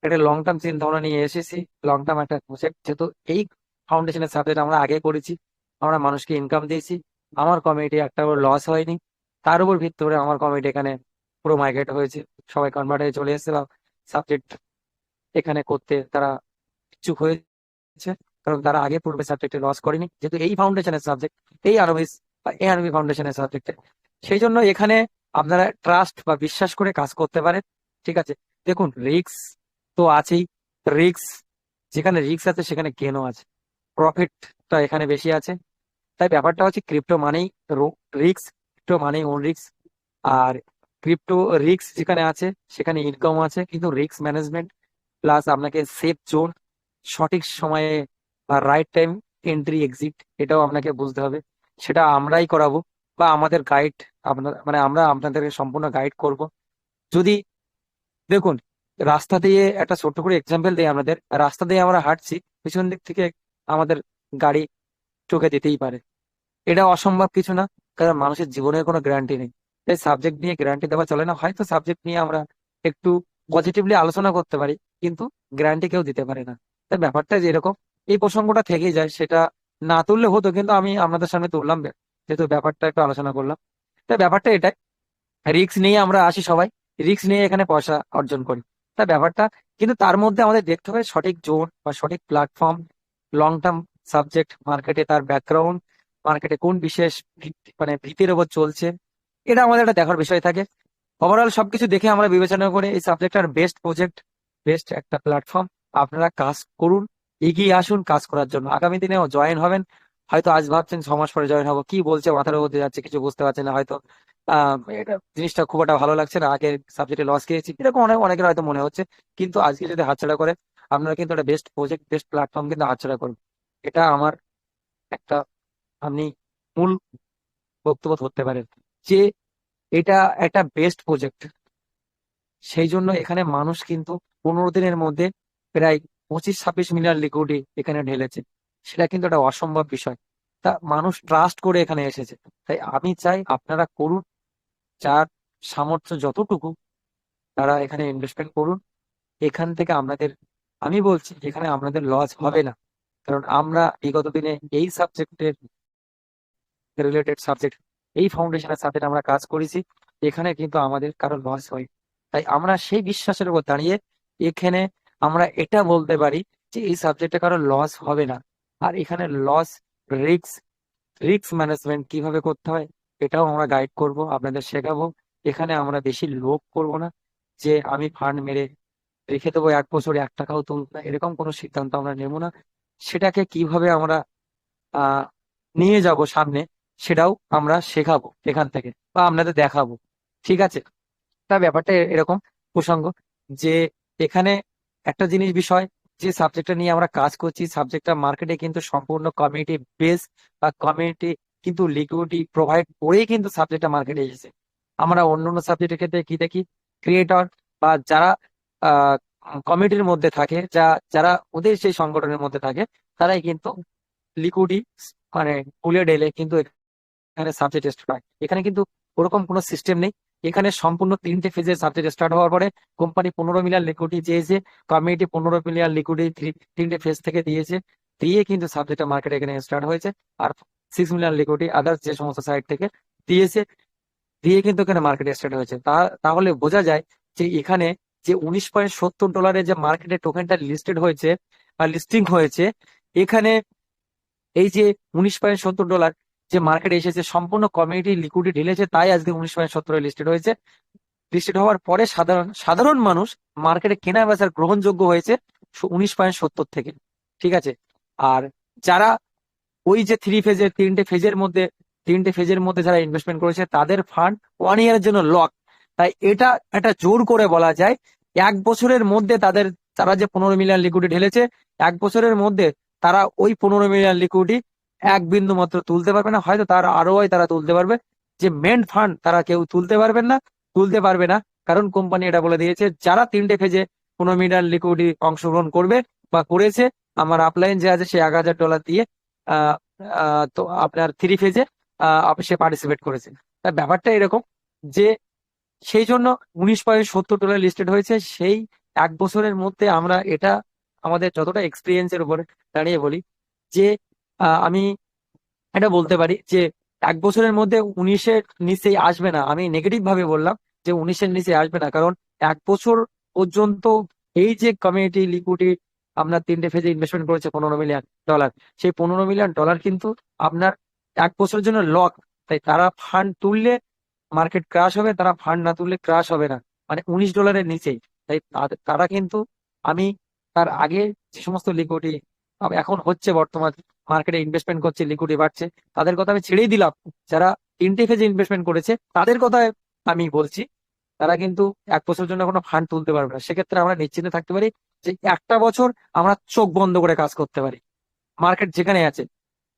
একটা লং টার্ম চিন্তা ভাবনা নিয়ে এসেছি, লং টার্ম একটা প্রজেক্ট। যেহেতু এই ফাউন্ডেশনের সাবজেক্ট আমরা আগে করেছি, আমরা মানুষকে ইনকাম দিয়েছি, আমার কমিটি একটা লস হয়নি, তার উপর ভিত্তি করে আমার কমিটি এখানে পুরো মাইগ্রেট হয়েছে, সবাই কনভার্ট হয়ে চলে এসেছে, বা সাবজেক্ট এখানে করতে তারা ইচ্ছুক হয়েছে, কারণ তারা আগে পূর্বে সাবজেক্টে লস করেনি, যেহেতু এই ফাউন্ডেশনের সাবজেক্ট, এই আরবিস বা এই আরবি ফাউন্ডেশনের সাবজেক্টে। সেই জন্য এখানে আপনারা ট্রাস্ট বা বিশ্বাস করে কাজ করতে পারেন। ঠিক আছে, দেখুন রিস্ক তো আছেই, রিস্ক, যেখানে রিস্ক আছে সেখানে গেনও আছে, প্রফিটটা এখানে বেশি আছে। তাই ব্যাপারটা হচ্ছে ক্রিপ্টো মানেই রিস্ক, ক্রিপ্টো মানেই on risk. R crypto risk যেখানে আছে সেখানে ইনকাম আছে, কিন্তু রিস্ক ম্যানেজমেন্ট প্লাস আপনাকে সেফ জোন, সঠিক সময়ে বা রাইট টাইম এন্ট্রি এক্সিট, এটাও আপনাকে বুঝতে হবে। সেটা আমরাই করাবো, বা আমাদের গাইড, আপনার মানে আমরা আপনাদের সম্পূর্ণ গাইড করব। যদি দেখুন, রাস্তা দিয়ে একটা ছোট্ট করে এক্সাম্পল দিই, আমাদের রাস্তা দিয়ে আমরা হাঁটছি, পিছন দিক থেকে আমাদের গাড়ি চোখে দিতেই পারে, এটা অসম্ভব কিছু না, কারণ মানুষের জীবনের কোনো গ্যারান্টি নেই। তাই সাবজেক্ট নিয়ে গ্যারান্টি দেওয়া চলে না। হয়তো সাবজেক্ট নিয়ে আমরা একটু পজিটিভলি আলোচনা করতে পারি, কিন্তু গ্যারান্টি কেউ দিতে পারে না। তাই ব্যাপারটা যেরকম, এই প্রসঙ্গটা থেকেই যায়, সেটা না তুললে হতো, কিন্তু আমি আপনাদের সামনে তুললাম যেহেতু ব্যাপারটা একটু আলোচনা করলাম। তাই ব্যাপারটা এটাই, রিস্ক নিয়ে আমরা আসি সবাই, রিস্ক নিয়ে এখানে পয়সা অর্জন করি। তা ব্যাপারটা, কিন্তু তার মধ্যে আমাদের দেখতে হবে সঠিক জোন বা সঠিক প্ল্যাটফর্ম, লং টার্ম সাবজেক্ট, মার্কেটে তার ব্যাকগ্রাউন্ড, মার্কেটে কোন বিশেষ মানে ভীতির ওপর চলছে, এটা আমাদের একটা দেখার বিষয় থাকে। ওভারঅল সবকিছু দেখে আমরা বিবেচনা করে এই সাবজেক্টটার বেস্ট প্রজেক্ট, বেস্ট একটা প্ল্যাটফর্ম। আপনারা কাজ করুন, এগিয়ে আসুন কাজ করার জন্য, আগামী দিনেও জয়েন হবেন। হয়তো আজ ভাবছেন 6 মাস পরে জয়েন হবো, কি বলছে মাথার মধ্যে যাচ্ছে, কিছু বুঝতে পারছেন না হয়তো, এটা জিনিসটা খুব একটা ভালো লাগছে না, আগের সাবজেক্টে লস খেয়েছি, এরকম অনেকের হয়তো মনে হচ্ছে। কিন্তু আজকে যদি হাতছাড়া করে, আপনারা কিন্তু একটা বেস্ট প্রজেক্ট, বেস্ট প্ল্যাটফর্ম কিন্তু হাতছাড়া করুন। এটা আমার একটা, আপনি মূল বক্তব্য ধরতে পারেন যে এটা একটা বেস্ট প্রজেক্ট। সেই জন্য এখানে মানুষ কিন্তু 15 দিনের মধ্যে প্রায় 25-26 মিলিয়ন লিকুইডিটি এখানে ঢেলেছে, সেটা কিন্তু একটা অসম্ভব বিষয়। তা মানুষ ট্রাস্ট করে এখানে এসেছে। তাই আমি চাই আপনারা করুন, যার সামর্থ্য যতটুকু তারা এখানে ইনভেস্টমেন্ট করুন। এখান থেকে আপনাদের, আমি বলছি এখানে আপনাদের লস হবে না, কারণ আমরা বিগত দিনে এই সাবজেক্টের রিলেটেড সাবজেক্ট, এই ফাউন্ডেশনের সাবজেক্ট আমরা কাজ করেছি, এখানে কিন্তু আমাদের কারো লস হয়। তাই আমরা সেই বিশ্বাসের উপর দাঁড়িয়ে এখানে আমরা এটা বলতে পারি যে এই সাবজেক্টে কারো লস হবে না। আর এখানে লস, রিস্ক, রিস্ক ম্যানেজমেন্ট কিভাবে করতে হয় এটাও আমরা গাইড করব, আপনাদের শেখাবো। এখানে আমরা বেশি লোভ করব না যে আমি ফান্ড মেরে রেখে দেবো 1 বছরে 1 টাকাও তুলব না, এরকম কোনো সিদ্ধান্ত আমরা নেব না। সেটাকে কিভাবে আমরা আহ নিয়ে যাব সামনে, সেটাও আমরা শেখাবো এখান থেকে বা আপনাদের দেখাবো। ঠিক আছে, তা ব্যাপারটা এরকম প্রসঙ্গ যে এখানে একটা জিনিস বিষয়, যে সাবজেক্টটা নিয়ে আমরা কাজ করছি সাবজেক্টটা মার্কেটে কিন্তু সম্পূর্ণ কমিউনিটি বেস বা কমিউনিটি কিন্তু লিকুইডিটি প্রোভাইড করেই কিন্তু সাবজেক্টটা মার্কেটে এসেছে। আমরা অন্যান্য সাবজেক্টের ক্ষেত্রে কি দেখি, ক্রিয়েটর বা যারা কমিউনিটির মধ্যে থাকে, যারা ওদের সেই সংগঠনের মধ্যে থাকে, তারাই কিন্তু লিকুইডি মানে পুলে ঢেলে কিন্তু এখানে সাবজেক্ট স্টার্ট হয়। এখানে কিন্তু ওরকম কোনো সিস্টেম নেই। এখানে সম্পূর্ণ 3টে ফেজে সাবজেক্ট স্টার্ট হওয়ার পরে কোম্পানি 15 মিলিয়ন লিকুইডিটি চেয়েছে, কমিউনিটি 15 মিলিয়ন লিকুইডিটি 3টে ফেজ থেকে দিয়েছে, দিয়ে কিন্তু সাবজেক্টটা মার্কেট এখানে স্টার্ট হয়েছে। আর 6 মিলিয়ন লিকুইডিটি আদার্স যে সমস্ত সাইট থেকে দিয়েছে, দিয়ে কিন্তু এখানে মার্কেট স্টার্ট হয়েছে। তাহলে বোঝা যায় যে এখানে যে $19.70 যে মার্কেটে টোকেনটা লিস্টেড হয়েছে বা লিস্টিং হয়েছে, এখানে এই যে $19.70 যে মার্কেটে এসেছে সম্পূর্ণ কমিউনিটি লিকুইডিটি ঢেলেছে, তাই আজকে 19.70 লিস্টেড হয়েছে। লিস্টেড হওয়ার পরে সাধারণ সাধারণ মানুষ মার্কেটে কেনা বেচার গ্রহণযোগ্য হয়েছে 19.70 থেকে। ঠিক আছে, আর যারা ওই যে 3 ফেজের 3টে ফেজের মধ্যে যারা ইনভেস্টমেন্ট করেছে তাদের ফান্ড 1 ইয়ারের জন্য লক। তাই এটা একটা জোর করে বলা যায় 1 বছরের মধ্যে তারা যে 15 মিলিয়ন লিকুইডিটি ঢেলেছে, 1 বছরের মধ্যে তারা ওই 15 মিলিয়ন লিকুইডিটি এক বিন্দু মাত্র তুলতে পারবে না, হয়তো তার আরো তারা তুলতে পারবে, যে মেন ফান্ড তারা কেউ তুলতে পারবে না। কারণ কোম্পানি এটা বলে দিয়েছে যারা 3টে ফেজে 15 মিলিয়ন লিকুইডিটি অংশগ্রহণ করবে বা করেছে, আমার আপলাইন যে আছে সে $1,000 দিয়ে আহ তো আপনার 3 ফেজে সে পার্টিসিপেট করেছে। তার ব্যাপারটা এরকম যে সেই জন্য $19.70 লিস্টেড হয়েছে। সেই 1 বছরের মধ্যে আমরা এটা আমাদের যতটা এক্সপিরিয়েন্সের উপরে দাঁড়িয়ে বলি যে আমি এটা বলতে পারি যে 1 বছরের মধ্যে 19-এর নিচে আসবে না। আমি নেগেটিভ ভাবে বললাম যে 19-এর নিচে আসবে না, কারণ 1 বছর পর্যন্ত এই যে কমিউনিটি লিকুইডিটি আপনার 3টে ফেজে ইনভেস্টমেন্ট করেছে $15 মিলিয়ন, সেই $15 মিলিয়ন কিন্তু আপনার 1 বছরের জন্য লক। তাই তারা ফান্ড তুললে মার্কেট ক্রাশ হবে, তারা ফান্ড না তুললে ক্রাশ হবে না, মানে $19 নিচেই। তাই তারা কিন্তু, আমি তার আগে যে সমস্ত লিকুইডিটি এখন হচ্ছে বর্তমান মার্কেটে ইনভেস্টমেন্ট করছে, লিকুইডিটি বাড়ছে, তাদের কথা আমি ছেড়েই দিলাম। যারা 3টে ফেজে ইনভেস্টমেন্ট করেছে তাদের কথা আমি বলছি, তারা কিন্তু 1 বছরের জন্য কোনো ফান্ড তুলতে পারবে না। সেক্ষেত্রে আমরা নিশ্চিন্তে থাকতে পারি যে একটা বছর আমরা চোখ বন্ধ করে কাজ করতে পারি। মার্কেট যেখানে আছে,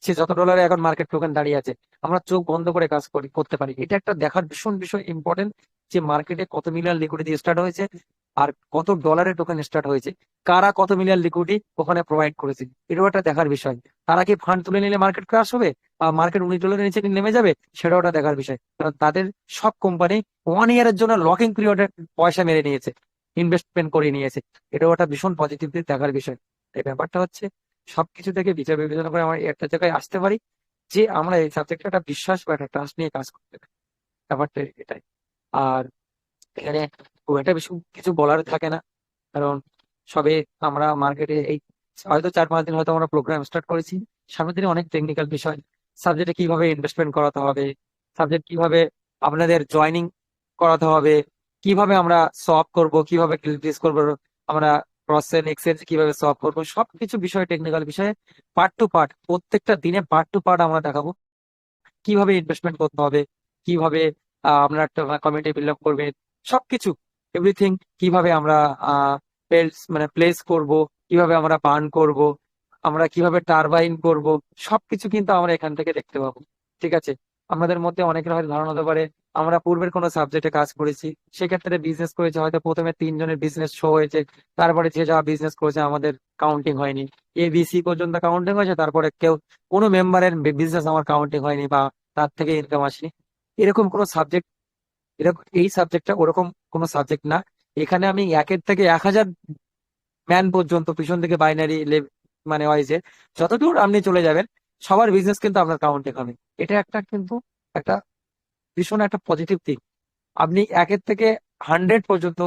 সে যত ডলারে এখন মার্কেট টোকেন দাঁড়িয়ে আছে, আমরা চোখ বন্ধ করে কাজ করতে পারি। এটা একটা দেখার ভীষণ বিষয় ইম্পর্টেন্ট যে মার্কেটে কত মিলিয়ন লিকুইডিটি স্টার্ট হয়েছে আর কত ডলারের টোকেন স্টার্ট হয়েছে, কারা কত মিলিয়ন লিকুইডিটি ওখানে প্রোভাইড করেছে, এটাও একটা দেখার বিষয়। তারা কি ফান্ড তুলে নিলে মার্কেট ক্রাশ হবে বা মার্কেট $19 নিচে নেমে যাবে, সেটাও একটা দেখার বিষয়। কারণ তাদের সব কোম্পানি 1 ইয়ারের জন্য লকিং পিরিয়ডে পয়সা মেরে নিয়েছে, ইনভেস্টমেন্ট করে নিয়েছে, এটাও একটা ভীষণ পজিটিভ দেখার বিষয়। এই ব্যাপারটা হচ্ছে সবকিছু থেকে বিচার বিবেচনা করে আমরা একটা জায়গায় আসতে পারি যে আমরা এই সাবজেক্টে একটা বিশ্বাস বা একটা ট্রাস্ট নিয়ে কাজ করতে পারি। ব্যাপারটা এটাই। আর এখানে খুব একটা বেশি কিছু বলার থাকে না, কারণ সবে আমরা মার্কেটে এই হয়তো 4-5 দিন হয়তো আমরা প্রোগ্রাম স্টার্ট করেছি। সামনের দিনে অনেক টেকনিক্যাল বিষয়, সাবজেক্টে কিভাবে ইনভেস্টমেন্ট করাতে হবে, সাবজেক্ট কিভাবে আপনাদের জয়নিং করাতে হবে, কিভাবে আমরা সলভ করব, কিভাবে ক্লিক করবো, আমরা ক্রস সেল এক্সচেঞ্জ কিভাবে সলভ করবো, সবকিছু বিষয় টেকনিক্যাল বিষয়ে পার্ট টু পার্ট প্রত্যেকটা দিনে পার্ট টু পার্ট আমরা দেখাবো। কিভাবে ইনভেস্টমেন্ট করতে হবে, কিভাবে আমরা একটা কমিউনিটি বিল্ড আপ করবে, সবকিছু এভরিথিং, কিভাবে আমরা প্লেস করব, কিভাবে আমরা বার্ন করব, আমরা কিভাবে টারবাইন করব, সবকিছু কিন্তু আমরা এখান থেকে দেখতে পাবো। ঠিক আছে, আমাদের মধ্যে অনেকের হয়তো ধারণা হতে পারে আমরা পূর্বের কোনো সাবজেক্টে কাজ করেছি, সেক্ষেত্রে বিজনেস করেছে, হয়তো প্রথমে 3 জনের বিজনেস শো হয়েছে, তারপরে যে যা বিজনেস করেছে আমাদের কাউন্টিং হয়নি, ABC পর্যন্ত কাউন্টিং হয়েছে, তারপরে কোনো মেম্বারের বিজনেস আমার কাউন্টিং হয়নি বা তার থেকে ইনকাম আসেনি। এরকম কোনো সাবজেক্ট, এরকম এই সাবজেক্টটা ওরকম কোনো সাবজেক্ট না। এখানে আমি 1-এর থেকে 1,000 ম্যান পর্যন্ত পিছন থেকে বাইনারি মানে ওয়াইজে যতদূর আপনি চলে যাবেন, সবার বিজনেস কিন্তু আপনার কাউন্টিং হবে। এটা একটা কিন্তু একটা ভীষণ একটা পজিটিভ দিক। আপনি 1 থেকে 100 পর্যন্ত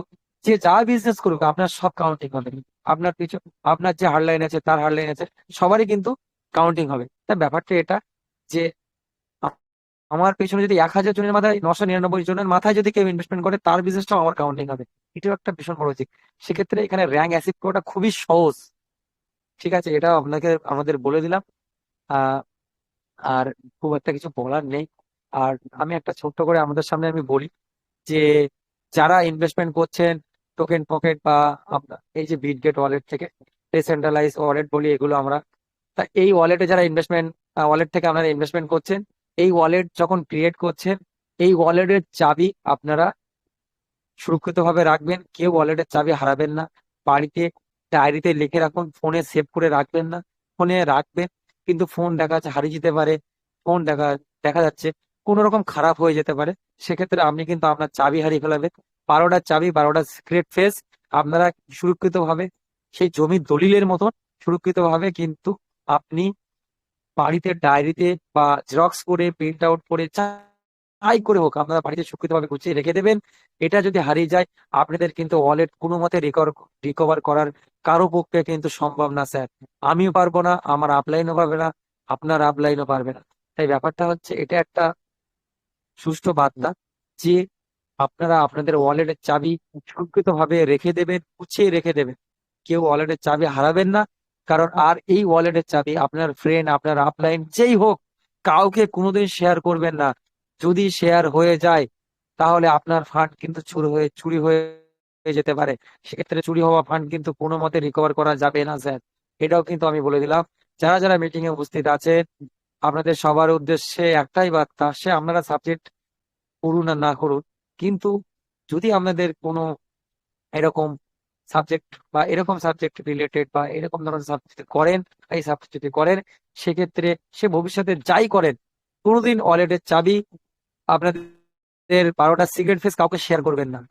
যে যা বিজনেস করুক আপনার সব কাউন্টিং হবে। আপনার পিছু আপনার যে হার্ডলাইন আছে তার হার্ডলাইন আছে, সবারই কিন্তু কাউন্টিং হবে। তাই ব্যাপারটা এটা যে আ- আমার পেছনে যদি 1,000 জনের মাথায় 999 জনের মাথায় যদি কেউ ইনভেস্টমেন্ট করে তার বিজনেসটাও আমার কাউন্টিং হবে। এটাও একটা ভীষণ বড় দিক। সেক্ষেত্রে এখানে র্যাঙ্ক অ্যাচিভ করাটা খুবই সহজ। ঠিক আছে, এটা আপনাকে আমাদের বলে দিলাম। আহ আর খুব একটা কিছু বলার নেই। আর আমি একটা ছোট্ট করে আমাদের সামনে আমি বলি যে যারা ইনভেস্টমেন্ট করছেন টোকেন পকেট বা আপনার এই যে বিটগেট ওয়ালেট থেকে, ডিসেন্ট্রালাইজ ওয়ালেট বলি এগুলো আমরা, তা এই ওয়ালেটে যারা ইনভেস্টমেন্ট ওয়ালেট থেকে আপনারা ইনভেস্টমেন্ট করছেন, এই ওয়ালেট যখন ক্রিয়েট করছেন এই ওয়ালেটের চাবি আপনারা সুরক্ষিতভাবে রাখবেন। কেউ ওয়ালেটের চাবি হারাবেন না। বাড়িতে ডায়েরিতে লিখে রাখুন, ফোনে সেভ করে রাখবেন না। ফোনে রাখবেন কিন্তু ফোন দেখা যাচ্ছে হারিয়ে যেতে পারে, ফোন দেখা যাচ্ছে কোনো রকম খারাপ হয়ে যেতে পারে। সেক্ষেত্রে আপনি কিন্তু আপনার চাবি হারিয়ে ফেলাবেন। 12টা চাবি, 12টা সিক্রেট ফেস আপনারা সুরক্ষিতভাবে সেই জমির দলিলের মতন সুরক্ষিতভাবে কিন্তু আপনি বাড়িতে ডায়েরিতে বা জেরক্স করে প্রিন্ট আউট করে যাই করে হোক আপনারা বাড়িতে সুরক্ষিতভাবে গুছিয়ে রেখে দেবেন। এটা যদি হারিয়ে যায় আপনাদের কিন্তু ওয়ালেট কোনো মতে রিকভার করার কারো পক্ষে কিন্তু সম্ভব না স্যার। আমিও পারবো না, আমার আপলাইনও পারবে না, আপনার আপলাইনও পারবে না। তাই ব্যাপারটা হচ্ছে এটা একটা সুষ্ঠু বার্তা যে আপনারা আপনাদের ওয়ালেটের চাবি সুরক্ষিতভাবে রেখে দেবেন, গুছিয়ে রেখে দেবেন। কেউ ওয়ালেটের চাবি হারাবেন না। কারণ আর এই ওয়ালেটের চাবি আপনার ফ্রেন্ড, আপনার আপলাইন যেই হোক কাউকে কোনোদিন শেয়ার করবেন না। যদি শেয়ার হয়ে যায় তাহলে আপনার ফান্ড কিন্তু চুরি হয়ে যেতে পারে। সেক্ষেত্রে চুরি হওয়া ফান্ড কিন্তু কোনো মতে রিকভার করা যাবে না স্যার। এটাও কিন্তু আমি বলে দিলাম। যারা যারা মিটিং এ উপস্থিত আছেন আপনাদের সবার উদ্দেশ্যে একটাই বার্তা, সে আপনারা সাবজেক্ট করুন আর না করুন, কিন্তু যদি আপনাদের কোনো এরকম সাবজেক্ট বা এরকম সাবজেক্ট রিলেটেড বা এরকম ধরনের সাবজেক্ট করেন, এই সাবজেক্ট যদি করেন সেক্ষেত্রে সে ভবিষ্যতে যাই করেন কোনোদিন ওয়ালেটের চাবি আপনাদের 12টা সিক্রেট ফেস কাউকে শেয়ার করবেন না।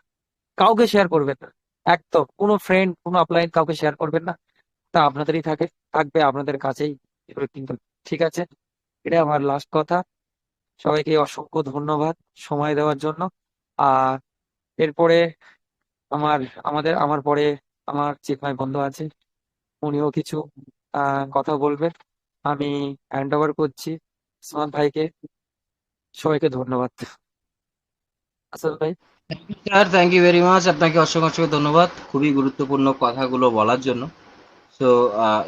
কাউকে শেয়ার করবেন না, একদম কোনো ফ্রেন্ড কোনো আপলাইন কাউকে শেয়ার করবেন না। তা আপনাদেরই থাকবে আপনাদের কাছেই কিন্তু। ঠিক আছে, এটা আমার লাস্ট কথা। সবাইকে অসংখ্য ধন্যবাদ সময় দেওয়ার জন্য। আর এরপরে আমার আমার পরে আমার চিন্ময় বন্ধু আছে, উনিও কিছু কথা বলবেন। আমি হ্যান্ড ওভার করছি সুমন ভাইকে। সবাইকে ধন্যবাদ। আসল ভাই। Sir thank you very much, আপনাকে অসংখ্য অসংখ্য ধন্যবাদ খুবই গুরুত্বপূর্ণ কথাগুলো বলার জন্য। সো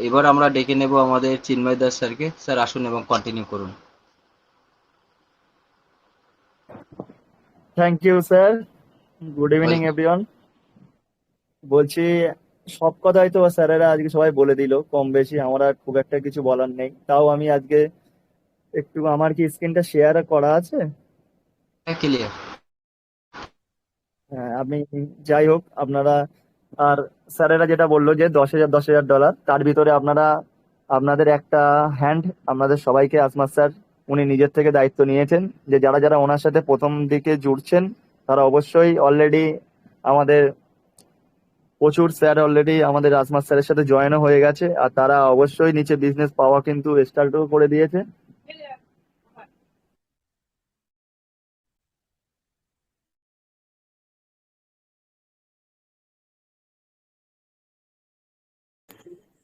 এবার আমরা ডেকে নেব আমাদের চিন্ময় দাস স্যারকে। স্যার আসুন এবং কন্টিনিউ করুন। Thank you sir. Good evening welcome. Everyone. বলছি, সব কথাই তো স্যারেরা আজকে সবাই বলে দিল কম বেশি, আমার আর খুব একটা কিছু বলার নেই। তাও আমি আজকে একটু, আমার কি স্ক্রিনটা শেয়ার করা আছে? ক্লিয়ার। হ্যাঁ, আমি, যাই হোক আপনারা, আর স্যারেরা যেটা বললো যে 10,000 তার ভিতরে আপনারা আপনাদের একটা হ্যান্ড, আপনাদের সবাইকে আসমাস স্যার উনি নিজের থেকে দায়িত্ব নিয়েছেন যে যারা যারা ওনার সাথে প্রথম দিকে জুড়ছেন তারা অবশ্যই অলরেডি আমাদের প্রচুর স্যার অলরেডি আমাদের রাজমাস স্যারের সাথে জয়েনও হয়ে গেছে, আর তারা অবশ্যই নিচে বিজনেস পাওয়া কিন্তু স্টার্টও করে দিয়েছে।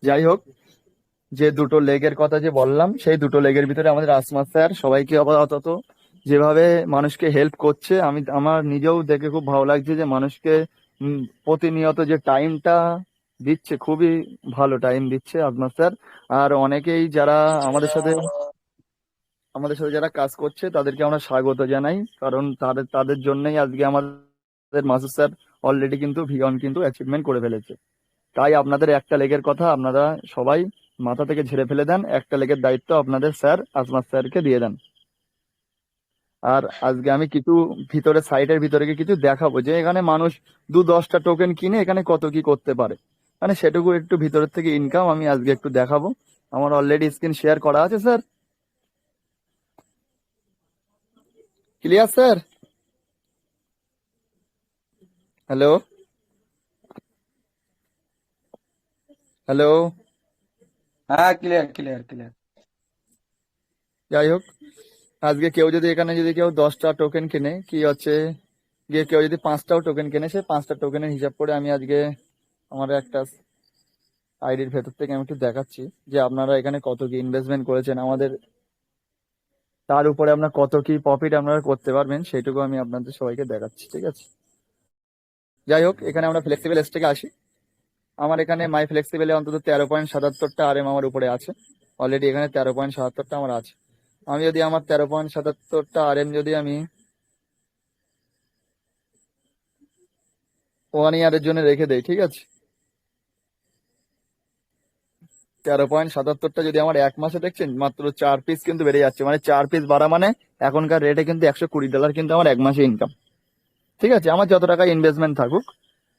যাই হোক, যে দুটো লেগের কথা যে বললাম সেই দুটো লেগের ভিতরে আমাদের আসমাস স্যার সবাইকে আপাতত যেভাবে মানুষকে হেল্প করছে, আমি আমার নিজেও দেখে খুব ভালো লাগছে যে মানুষকে প্রতিনিয়ত যে টাইমটা দিচ্ছে, খুবই ভালো টাইম দিচ্ছে আসমাস স্যার। আর অনেকেই যারা আমাদের সাথে আমাদের সাথে যারা কাজ করছে তাদেরকে আমরা স্বাগত জানাই, কারণ তাদের তাদের জন্যই আজকে আমাদের মাসুদ স্যার অলরেডি কিন্তু ভিয়ন কিন্তু অ্যাচিভমেন্ট করে ফেলেছে। তাই আপনাদের একটা লেগের কথা আপনারা সবাই মাথা থেকে ঝেড়ে ফেলে দেন, একটা লেগের দায়িত্ব আপনাদের স্যার আসমাস স্যারকে দিয়ে দেন। আর আজকে আমি কিছু ভিতরে সাইটের ভিতরে গিয়ে কিছু দেখাবো যে এখানে মানুষ 2-10টা টোকেন কিনে এখানে কত কি করতে পারে, মানে সেটুকু একটু ভিতরের থেকে ইনকাম আমি আজকে একটু দেখাবো। আমার অলরেডি স্ক্রিন শেয়ার করা আছে sir. Clear sir? Hello, hello. হ্যাঁ, ক্লিয়ার ক্লিয়ার ক্লিয়ার। যাই হোক, আজকে কেউ যদি এখানে যদি কেউ 10টা টোকেন কিনে কি হচ্ছে, গিয়ে কেউ যদি 5টাও টোকেন কিনে, সে 5টা টোকেনের হিসাব করে আমি আজকে আমার একটা আইডির ভেতর থেকে আমি একটু দেখাচ্ছি যে আপনারা এখানে কত কি ইনভেস্টমেন্ট করেছেন, আমাদের তার উপরে আপনার কত কি প্রফিট আপনারা করতে পারবেন সেইটুকু আমি আপনাদের সবাইকে দেখাচ্ছি, ঠিক আছে। যাই হোক, এখানে আমরা ফ্লেক্সিবল স্টেকে আসি। আমার এখানে মাই ফ্লেক্সিবলে অন্তত 13.77টা আরএম আমার উপরে আছে। অলরেডি এখানে 13.77টা আমার আছে। আমি যদি আমার 13.77টা আরএম যদি আমি 1 ইয়ারের জন্য রেখে দেই, ঠিক আছে, 13.77টা যদি আমার 1 মাসে, দেখছেন মাত্র 4 পিস কিন্তু বেড়ে যাচ্ছে, মানে 4 পিস বাড়া মানে এখনকার রেটে কিন্তু $120 কিন্তু আমার 1 মাসে ইনকাম, ঠিক আছে। আমার যত টাকা ইনভেস্টমেন্ট থাকুক,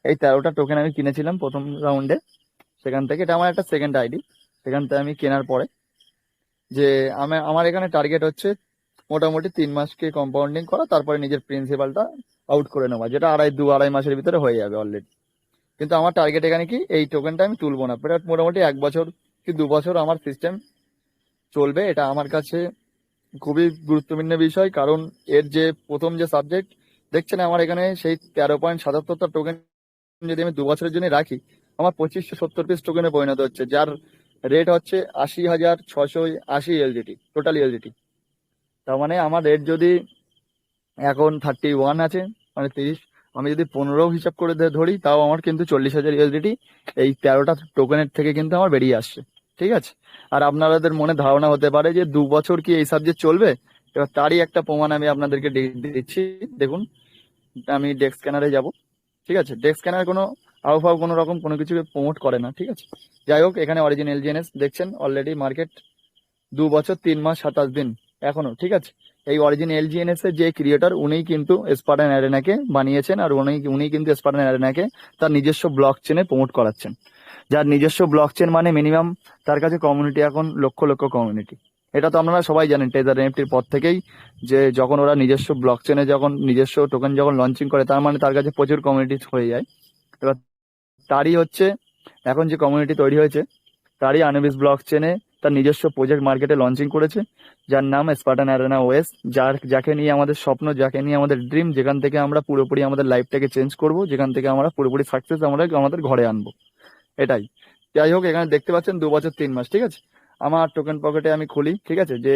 এই 13টা টোকেন আমি কিনেছিলাম প্রথম রাউন্ডে, সেখান থেকে এটা আমার একটা সেকেন্ড আইডি, সেখান থেকে আমি কেনার পরে যে আমার এখানে টার্গেট হচ্ছে মোটামুটি 3 মাসকে কম্পাউন্ডিং করা, তারপরে নিজের প্রিন্সিপালটা আউট করে নেওয়া, যেটা 2.5 মাসের ভিতরে হয়ে যাবে অলরেডি। কিন্তু আমার টার্গেট এখানে কি, এই টোকেনটা আমি তুলবো না, এটা মোটামুটি 1 বছর কি 2 বছর আমার সিস্টেম চলবে। এটা আমার কাছে খুবই গুরুত্বপূর্ণ বিষয়, কারণ এর যে প্রথম যে সাবজেক্ট দেখছেন আমার এখানে, সেই 13.77টা টোকেন যদি আমি 2 বছরের জন্য রাখি, আমার 2570 পিস টোকেনে পরিণত হচ্ছে, যার রেট হচ্ছে 80,680 এলজিটি, টোটাল এলজিটি। তার মানে আমার রেট যদি এখন 31 আছে, মানে 30, আমি যদি 15 হিসাব করে ধরি, তাও আমার কিন্তু 40,000 ইউএসডিটি এই 13টা টোকেনের থেকে কিন্তু আমার বেরিয়ে আসছে, ঠিক আছে। আর আপনাদের মনে ধারণা হতে পারে যে 2 বছর কি এই সাবজেক্ট চলবে, এবার তারই একটা প্রমাণ আমি আপনাদেরকে দিচ্ছি। দেখুন, আমি ডেস্ক স্ক্যানারে যাব, ঠিক আছে। ডেস্ক স্ক্যানার কোনো হাউফাউ কোনো রকম কোনো কিছু প্রমোট করে না, ঠিক আছে। যাই হোক, এখানে অরিজিন এলজিএনএস দেখছেন, অলরেডি মার্কেট 2 বছর 3 মাস 27 দিন এখনো, ঠিক আছে। এই অরিজিন এলজিএনএস এর যে ক্রিয়েটর, উনিই কিন্তু স্পার্টান অ্যারেনাকে বানিয়েছেন, আর উনি কিন্তু স্পার্টান অ্যারেনাকে তার নিজস্ব ব্লক চেনে প্রমোট করাচ্ছেন। যার নিজস্ব ব্লক চেন মানে মিনিমাম তার কাছে কমিউনিটি এখন লক্ষ লক্ষ কমিউনিটি। এটা তো আপনারা সবাই জানেন টেজার এনএফটির পর থেকেই, যে যখন ওরা নিজস্ব ব্লক চেনে যখন নিজস্ব টোকেন যখন লঞ্চিং করে, তার মানে তার কাছে প্রচুর কমিউনিটি হয়ে যায়। এবার তারই হচ্ছে এখন যে কমিউনিটি তৈরি হয়েছে, তারই আনুবিস ব্লক চেনে তার নিজস্ব প্রজেক্ট মার্কেটে লঞ্চিং করেছে, যার নাম স্পার্টান অ্যারেনা ওএস। যাকে নিয়ে আমাদের স্বপ্ন, যাকে নিয়ে আমাদের ড্রিম, যেখান থেকে আমরা পুরোপুরি আমাদের লাইফটাকে চেঞ্জ করব, যেখান থেকে আমরা পুরোপুরি সাকসেস আমরা আমাদের ঘরে আনবো, এটাই। যাই হোক, এখানে দেখতে পাচ্ছেন 2 বছর 3 মাস, ঠিক আছে। আমার টোকেন পকেটে আমি খুলি, ঠিক আছে, যে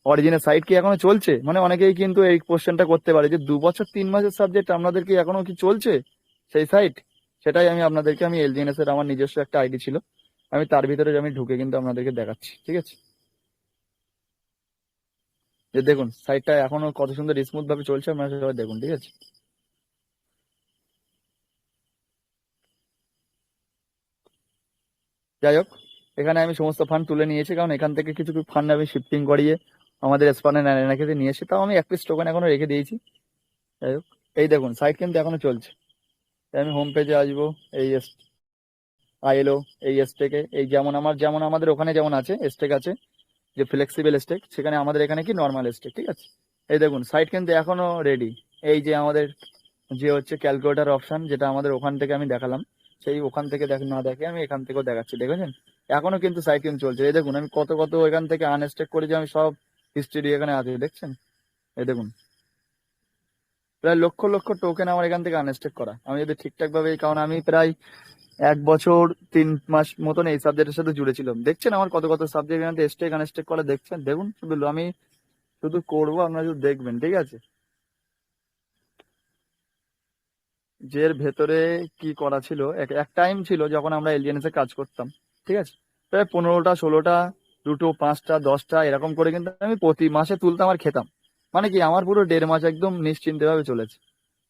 অরিজিনাল সাইট কি এখনো চলছে, মানে অনেকেই কিন্তু এই কোশ্চেনটা করতে পারে যে 2 বছর 3 মাসের সাবজেক্ট আপনাদের কি এখনো কি চলছে সেই সাইট। সেটাই আমি আপনাদেরকে, আমি এলজিএনএস এর আমার নিজস্ব একটা আইডি ছিল, আমি তার ভিতরে আমি ঢুকে কিন্তু আপনাদেরকে দেখাচ্ছি, ঠিক আছে। যে দেখুন সাইটটা এখনো কত সুন্দর স্মুথ ভাবে চলছে, আপনারা সবাই দেখুন, ঠিক আছে। যাই হোক, এখানে আমি সমস্ত ফান্ড তুলে নিয়েছি, কারণ এখান থেকে কিছু ফান্ড আমি শিফটিং করিয়ে আমাদের স্পানের অ্যারেনাকে নিয়ে এসে, তাও আমি 1 পিস টোকেন এখনো রেখে দিয়েছি। যাই হোক, এই দেখুন সাইট কিন্তু এখনো চলছে। তাই আমি হোম পেজে আসবো, এই আইএলও, এই স্টেকে, এই যেমন আমাদের ওখানে যেমন আছে স্টেক আছে, যে ফ্লেক্সিবল স্টেক, সেখানে আমাদের এখানে কি নর্মাল স্টেক, ঠিক আছে। এই দেখুন সাইট কিন্তু এখনো রেডি। এই যে আমাদের যে হচ্ছে ক্যালকুলেটর অপশন, যেটা আমাদের ওখান থেকে আমি দেখালাম, সেই ওখান থেকে না দেখে আমি এখান থেকেও দেখাচ্ছি, দেখেছেন এখনো কিন্তু সাইট কিন্তু চলছে। এই দেখুন আমি কত কত এখান থেকে আনস্টেক করেছি, আমি সব হিস্ট্রি এখানে আছে, দেখছেন। এই দেখুন প্রায় লক্ষ লক্ষ টোকেন আমার এখান থেকে আনস্টেক করা, আমি যদি ঠিকঠাক ভাবে, কারণ আমি প্রায় 1 বছর 3 মাস মতন এই সাবজেক্টের সাথে জুড়েছিলাম। দেখছেন আমার কত কত সাবজেক্ট এখান থেকে স্টেক আনস্টেক করা, দেখছেন। দেখুন শুধু আমি শুধু করবো, আপনারা শুধু দেখবেন, ঠিক আছে, যে এর ভেতরে কি করা ছিল। এক টাইম ছিল যখন আমরা এলিয়েন্স এ কাজ করতাম, ঠিক আছে, প্রায় 15টা 16টা 2টো 5টা 10টা এরকম করে কিন্তু আমি প্রতি মাসে তুলতাম আর খেতাম। মানে কি আমার পুরো 1.5 মাস একদম নিশ্চিন্তে ভাবে চলেছে।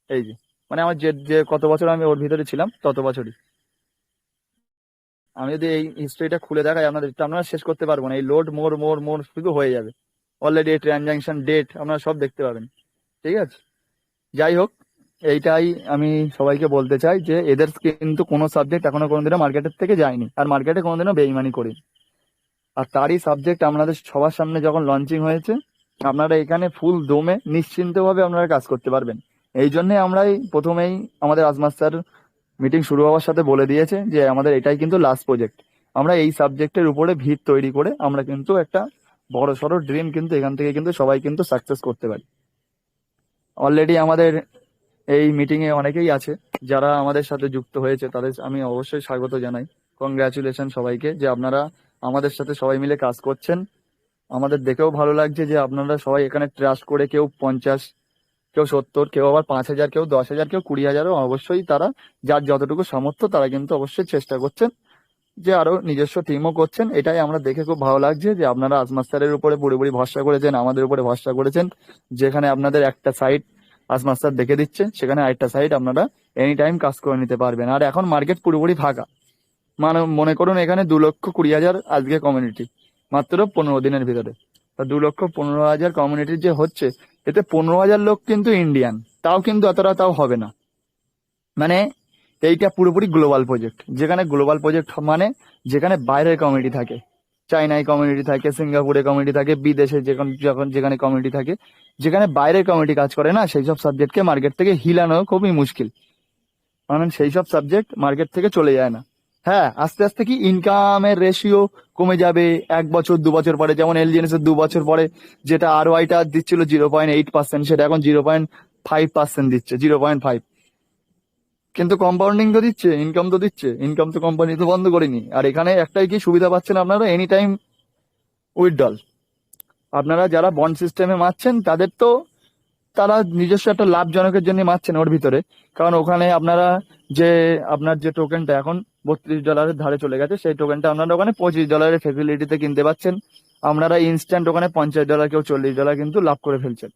এই যে মানে আমার যে যে কত বছর আমি ওর ভিতরে ছিলাম তত বছরই। আমি যদি এই হিস্ট্রিটা খুলে দেখাই আপনাদের, তো আপনারা শেষ করতে পারবো না, এই লোড মোর মোর মোর শুধু হয়ে যাবে। অলরেডি এই ট্রানজাকশন ডেট আপনারা সব দেখতে পাবেন, ঠিক আছে। যাই হোক, এইটাই আমি সবাইকে বলতে চাই যে এদের কিন্তু কোনো সাবজেক্ট এখনো কোনোদিনও মার্কেটের থেকে যায়নি, আর মার্কেটে কোনোদিনও বেইমানি করেনি। আর তারই সাবজেক্ট আপনাদের সবার সামনে যখন লঞ্চিং হয়েছে, আপনারা এখানে ফুল দমে নিশ্চিন্তভাবে আপনারা কাজ করতে পারবেন। এই জন্যে আমরাই প্রথমেই আমাদের আজমাস স্যার মিটিং শুরু হওয়ার সাথে বলে দিয়েছে যে আমাদের এটাই কিন্তু লাস্ট প্রজেক্ট। আমরা এই সাবজেক্টের উপরে ভিত তৈরি করে আমরা কিন্তু একটা বড় সড়ো ড্রিম কিন্তু এখান থেকে কিন্তু সবাই কিন্তু সাকসেস করতে পারে। অলরেডি আমাদের এই মিটিং এ অনেকেই আছে যারা আমাদের সাথে যুক্ত হয়েছে, তাদের আমি অবশ্যই স্বাগত জানাই। কংগ্রাচুলেশন সবাইকে যে আপনারা আমাদের সাথে সবাই মিলে কাজ করছেন। আমাদের দেখেও ভালো লাগছে যে আপনারা সবাই এখানে ট্রাস্ট করে, কেউ 50, কেউ 70, কেউ আবার 5,000, কেউ 10,000, কেউ 20,000ও অবশ্যই তারা যার যতটুকু সামর্থ্য তারা কিন্তু অবশ্যই চেষ্টা করছেন যে আরো নিজস্ব টিমও করছেন। এটাই আমরা দেখে খুব ভালো লাগছে যে আপনারা আজমাস স্যারের উপরে পুরোপুরি ভরসা করেছেন, আমাদের উপরে ভরসা করেছেন। যেখানে আপনাদের একটা সাইট আজমাস স্যার দেখে দিচ্ছে, সেখানে আরেকটা সাইট আপনারা এনি টাইম কাজ করে নিতে পারবেন। আর এখন মার্কেট পুরোপুরি ফাঁকা, মানে মনে করুন এখানে 2,20,000 আজকে কমিউনিটি, মাত্র 15 দিনের ভিতরে। তা 2,15,000 কমিউনিটির যে হচ্ছে, এতে 15,000 লোক কিন্তু ইন্ডিয়ান, তাও কিন্তু এতটা তাও হবে না। মানে এইটা পুরোপুরি গ্লোবাল প্রজেক্ট। যেখানে গ্লোবাল প্রজেক্ট মানে যেখানে বাইরের কমিউনিটি থাকে, চাইনায় কমিউনিটি থাকে, সিঙ্গাপুরে কমিউনিটি থাকে, বিদেশে যেখানে কমিউনিটি থাকে, যেখানে বাইরের কমিউনিটি কাজ করে না, সেই সব সাবজেক্টকে মার্কেট থেকে হিলানো খুবই মুশকিল। কারণ সেই সব সাবজেক্ট মার্কেট থেকে চলে যায় না। হ্যাঁ, আস্তে আস্তে কি ইনকামের রেশিও কমে যাবে 1 বছর 2 বছর পরে। যেমন এলজিএনএস এর 2 বছর পরে যেটা আরওআইটা দিচ্ছিল 0.8%, সেটা এখন 0.5% দিচ্ছে, 0.5। কিন্তু কম্পাউন্ডিং তো দিচ্ছে, ইনকাম তো দিচ্ছে, ইনকাম তো কোম্পানি তো বন্ধ করেনি। আর এখানে একটাই কি সুবিধা পাচ্ছেন আপনারা, এনি টাইম উইথড্রল। আপনারা যারা বন্ড সিস্টেমে মারছেন তাদের তো তারা নিজস্ব একটা লাভজনকের জন্য মারছেন ওর ভিতরে। কারণ ওখানে আপনারা যে আপনার যে টোকেনটা এখন $32 ধারে চলে গেছে, সেই টোকেনটা আপনারা ওখানে $25 ফেসিলিটিতে কিনতে পাচ্ছেন। আপনারা ইনস্ট্যান্ট ওখানে $50, কেউ $40 কিন্তু লাভ করে ফেলছেন।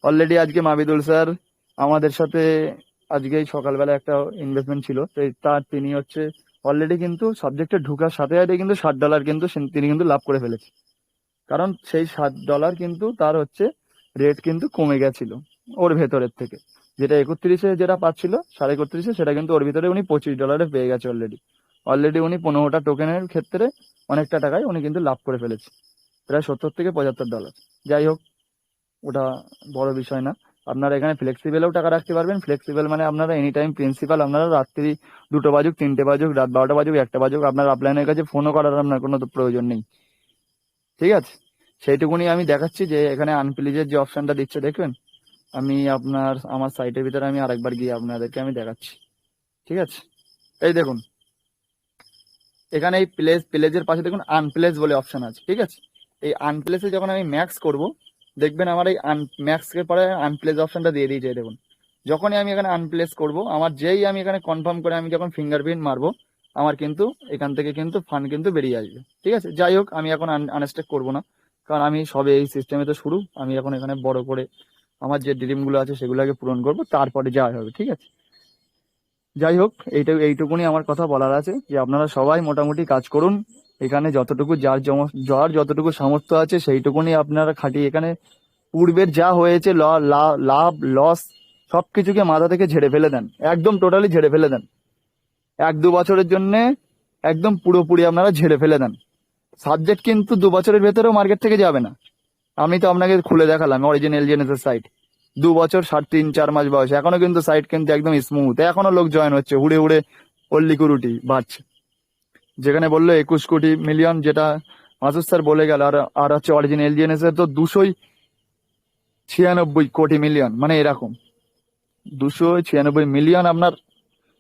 অলরেডি আজকে মাবিদুল স্যার আমাদের সাথে আজকেই সকালবেলা একটা ইনভেস্টমেন্ট ছিল, তো তার তিনি হচ্ছে অলরেডি কিন্তু সাবজেক্টে ঢুকার সাথে সাথে কিন্তু $60 কিন্তু তিনি কিন্তু লাভ করে ফেলেছে। কারণ সেই $60 কিন্তু তার হচ্ছে রেট কিন্তু কমে গেছিল ওর ভেতরের থেকে। যেটা 31-এ যেটা পাচ্ছিল 31.5, সেটা কিন্তু ওর ভিতরে উনি $25 পেয়ে গেছে অলরেডি। অলরেডি উনি 15টা টোকেনের ক্ষেত্রে অনেকটা টাকায় উনি কিন্তু লাভ করে ফেলেছে, প্রায় $70 থেকে $75। যাই হোক, ওটা বড় বিষয় না। আপনারা এখানে ফ্লেক্সিবেলও টাকা রাখতে পারবেন। ফ্লেক্সিবেল মানে আপনারা এনি টাইম প্রিন্সিপাল, আপনারা রাত্রি 2টো বাজুক, 3টে বাজুক, রাত 12টা বাজুক, 1টা বাজুক, আপনার আপলাইনের কাছে ফোনও করার আপনার কোনো তো প্রয়োজন নেই। ঠিক আছে, সেইটুকুনি আমি দেখাচ্ছি যে এখানে আনপ্লিজের যে অপশনটা দিচ্ছে দেখবেন। আমি আমার সাইটের ভিতরে আমি আরেকবার গিয়ে আপনাদেরকে আমি দেখাচ্ছি। ঠিক আছে, এই দেখুন এখানে এই প্লেজের পাশে দেখুন আনপ্লেস বলে অপশন আছে। ঠিক আছে, এই আনপ্লেসে যখন আমি ম্যাক্স করব, দেখবেন আমার এই ম্যাক্স এর পরে আনপ্লেস অপশনটা দিয়ে দিয়েছে। এই দেখুন, যখনই আমি এখানে আনপ্লেস করব, আমার যেই আমি এখানে কনফার্ম করে আমি যখন ফিঙ্গারপ্রিন্ট মারবো, আমার কিন্তু এখান থেকে কিন্তু ফান্ড কিন্তু বেরিয়ে আসবে। ঠিক আছে, যাই হোক আমি এখন আনস্টেক করবো না, কারণ আমি সবে এই সিস্টেমে তো শুরু। আমি এখন এখানে বড় করে আমার যে ড্রিমগুলো আছে সেগুলোকে পূরণ করব, তারপরে যা হবে। ঠিক আছে, যাই হোক এইটুকুনি আমার কথা বলার আছে যে আপনারা সবাই মোটামুটি কাজ করুন। এখানে যতটুকু যার যতটুকু সামর্থ্য আছে সেইটুকুনি আপনারা খাটিয়ে এখানে পূর্বের যা হয়েছে লাভ লস সবকিছুকে মাথা থেকে ঝেড়ে ফেলে দেন, একদম টোটালি ঝেড়ে ফেলে দেন। 1-2 বছরের জন্য একদম পুরোপুরি আপনারা ঝেড়ে ফেলে দেন। সাবজেক্ট কিন্তু 2 বছরের ভেতরেও মার্কেট থেকে যাবে না। আমি তো আপনাকে খুলে দেখালাম অরিজিনাল জেনেসিস সাইট, 2 বছর 3-4 মাস বয়স, এখনো কিন্তু সাইট কিন্তু একদম স্মুথ, এখনো লোক জয়েন হচ্ছে, হুড়ে হুড়ে ওর লিকুইডিটি বাড়ছে। যেখানে বললো 21 কোটি মিলিয়ন, যেটা মাসুদ স্যার বলে গেল, আর হচ্ছে অরিজিনাল এলজিএনএস এর তো 296 কোটি মিলিয়ন, মানে এরকম 296 মিলিয়ন আপনার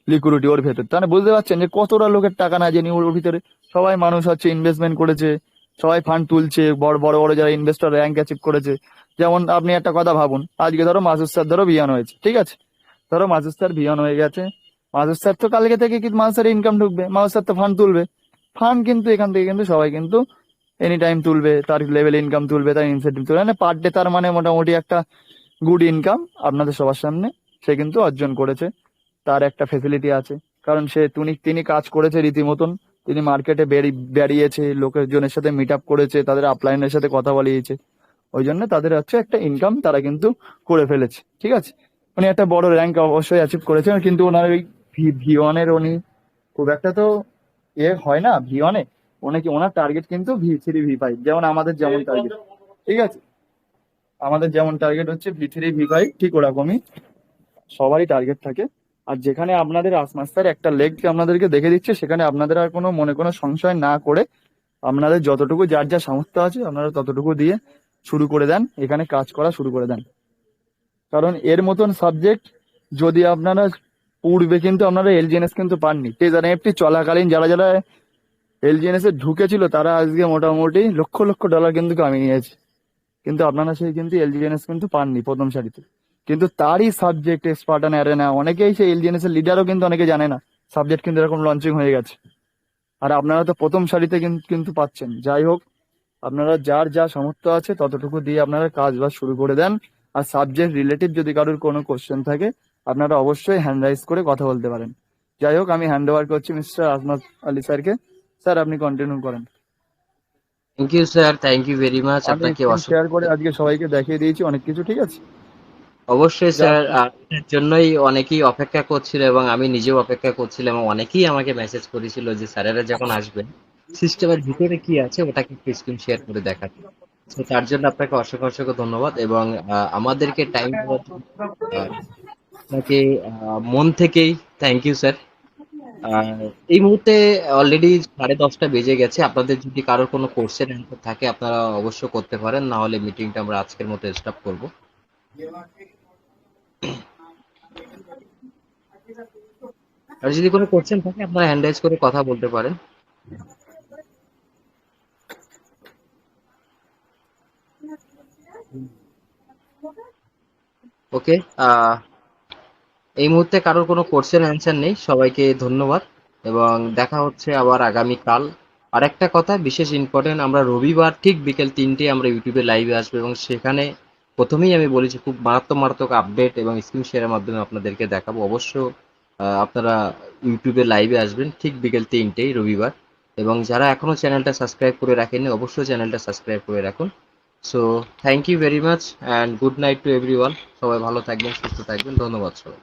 লিকুইডিটি ওর ভেতর। তাহলে বুঝতে পারছেন যে কতটা লোকের টাকা না জেনে ওর ভিতরে সবাই মানুষ হচ্ছে ইনভেস্টমেন্ট করেছে, সবাই ফান্ড তুলছে, বড় বড় বড় যারা ইনভেস্টর র্যাঙ্ক অ্যাচিভ করেছে। যেমন আপনি একটা কথা ভাবুন, আজকে ধরো মাসুদ স্যার ধরো ভিয়ান হয়েছে, ঠিক আছে, ধরো মাসুদ স্যার ভিয়ান হয়ে গেছে, মাসুদ স্যার তো কালকে থেকে কিন্তু মাসুদ স্যার ইনকাম ঢুকবে, মাসুদ স্যার তো ফান্ড তুলবে। ফান্ড কিন্তু এখান থেকে কিন্তু সবাই কিন্তু এনি টাইম তুলবে, তার লেভেল ইনকাম তুলবে, তার ইনসেন্টিভ তুলবে, মানে পার ডে তার মানে মোটামুটি একটা গুড ইনকাম আপনাদের সবার সামনে সে কিন্তু অর্জন করেছে। তার একটা ফেসিলিটি আছে, কারণ তিনি কাজ করেছে রীতিমতন, তিনি মার্কেটে বেরিয়েছে, লোকজনের সাথে মিট আপ করেছে, তাদের আপলাইনের সাথে কথা বলিয়েছে, ওই জন্য তাদের হচ্ছে একটা ইনকাম তারা কিন্তু করে ফেলেছে। ঠিক আছে, উনি একটা বড় র্যাঙ্ক অবশ্যই অ্যাচিভ করেছেন, কিন্তু ওনার ওই V1-এর উনি খুব একটা তো হয় না V1-এ, ওনার টার্গেট কিন্তু V3 V5, যেমন আমাদের যেমন টার্গেট। ঠিক আছে, আমাদের যেমন টার্গেট হচ্ছে V3 V5, ঠিক ওরকমই সবারই টার্গেট থাকে। আর যেখানে আপনাদের আসমাস্টার একটা লেগ আপনাদেরকে দেখে দিচ্ছে, সেখানে আপনাদের আর কোনো মনে কোনো সংশয় না করে আপনাদের যতটুকু যার যা সামর্থ্য আছে আপনারা ততটুকু দিয়ে শুরু করে দেন, এখানে কাজ করা শুরু করে দেন। কারণ এর মতন সাবজেক্ট যদি আপনারা পূর্বে কিন্তু আপনারা এলজিএনএস কিন্তু পাননি। টেজার এফটি চলাকালীন যারা যারা এলজিএনএস এ ঢুকেছিল তারা আজকে মোটামুটি লক্ষ লক্ষ ডলার কিন্তু কামিয়ে নিয়েছে। কিন্তু আপনারা সেই কিন্তু এলজিএনএস কিন্তু পাননি প্রথম সারিতে। কিন্তু তারই সাবজেক্ট স্পার্টান অ্যারেনা, অনেকেই সেই এলজিএনএস এর লিডারও কিন্তু অনেকে জানে না সাবজেক্ট কিন্তু এরকম লঞ্চিং হয়ে গেছে। আর আপনারা তো প্রথম সারিতে কিন্তু পাচ্ছেন। যাই হোক, আপনারা যার যা সামর্থ্য আছে ততটুকু দিয়ে আপনারা কাজ বাজ শুরু করে দেন। আর সাবজেক্ট রিলেটিভ যদি কারোর কোনো কোশ্চেন থাকে আপনারা অবশ্যই হ্যান্ড রাইজ করে কথা বলতে পারেন। যাই হোক, আমি হ্যান্ড ওভার করছি মিস্টার আজমত আলী স্যারকে। স্যার, আপনি কন্টিনিউ করেন। Thank you sir, thank you very much, আমি আপনাকে স্ক্রিন শেয়ার করে অসংখ্য। আজকে সবাইকে দেখিয়ে দিয়েছি অনেক কিছু, ঠিক আছে? অবশ্যই যা স্যার, এটার জন্যই অনেকেই অপেক্ষা করছিল এবং আমি নিজেও অপেক্ষা করছিলাম এবং অনেকেই আমাকে মেসেজ করেছিল যে স্যারেরা যখন আসবেন সিস্টেমের ভিতরে কি আছে ওটাকে একটু স্ক্রিন শেয়ার করে দেখাতে। তো তার জন্য আপনাকে অসংখ্য অসংখ্য ধন্যবাদ এবং আমাদেরকে টাইম দেওয়ার জন্য আহ, আপনাকে মন থেকেই থ্যাংক ইউ স্যার। আর এই মুহূর্তে অলরেডি 10:30 বেজে গেছে। আপনাদের যদি কারোর কোনো কোর্সের অ্যান্সার থাকে আপনারা অবশ্য করতে পারেন, না হলে মিটিংটা আমরা আজকের মতো স্টপ করব। আর যদি কোনো কোশ্চেন থাকে আপনারা হ্যান্ড রাইজ করে কথা বলতে পারেন। ওকে, এই মুহূর্তে কারোর কোনো কোশ্চেন অ্যান্সার নেই। সবাইকে ধন্যবাদ এবং দেখা হচ্ছে আবার আগামীকাল। আরেকটা কথা বিশেষ ইম্পর্টেন্ট, আমরা রবিবার ঠিক বিকেল 3টে আমরা ইউটিউবে লাইভে আসবো এবং সেখানে প্রথমেই আমি বলেছি খুব মারাত্মক মারাত্মক আপডেট এবং স্ক্রিন শেয়ারের মাধ্যমে আপনাদেরকে দেখাবো। অবশ্য আপনারা ইউটিউবে লাইভে আসবেন ঠিক বিকেল 3টেই রবিবার। এবং যারা এখনো চ্যানেলটা সাবস্ক্রাইব করে রাখেননি অবশ্যই চ্যানেলটা সাবস্ক্রাইব করে রাখুন। So thank you very much and good night to everyone. সবাই ভালো থাকবেন, সুস্থ থাকবেন। ধন্যবাদ সবাই।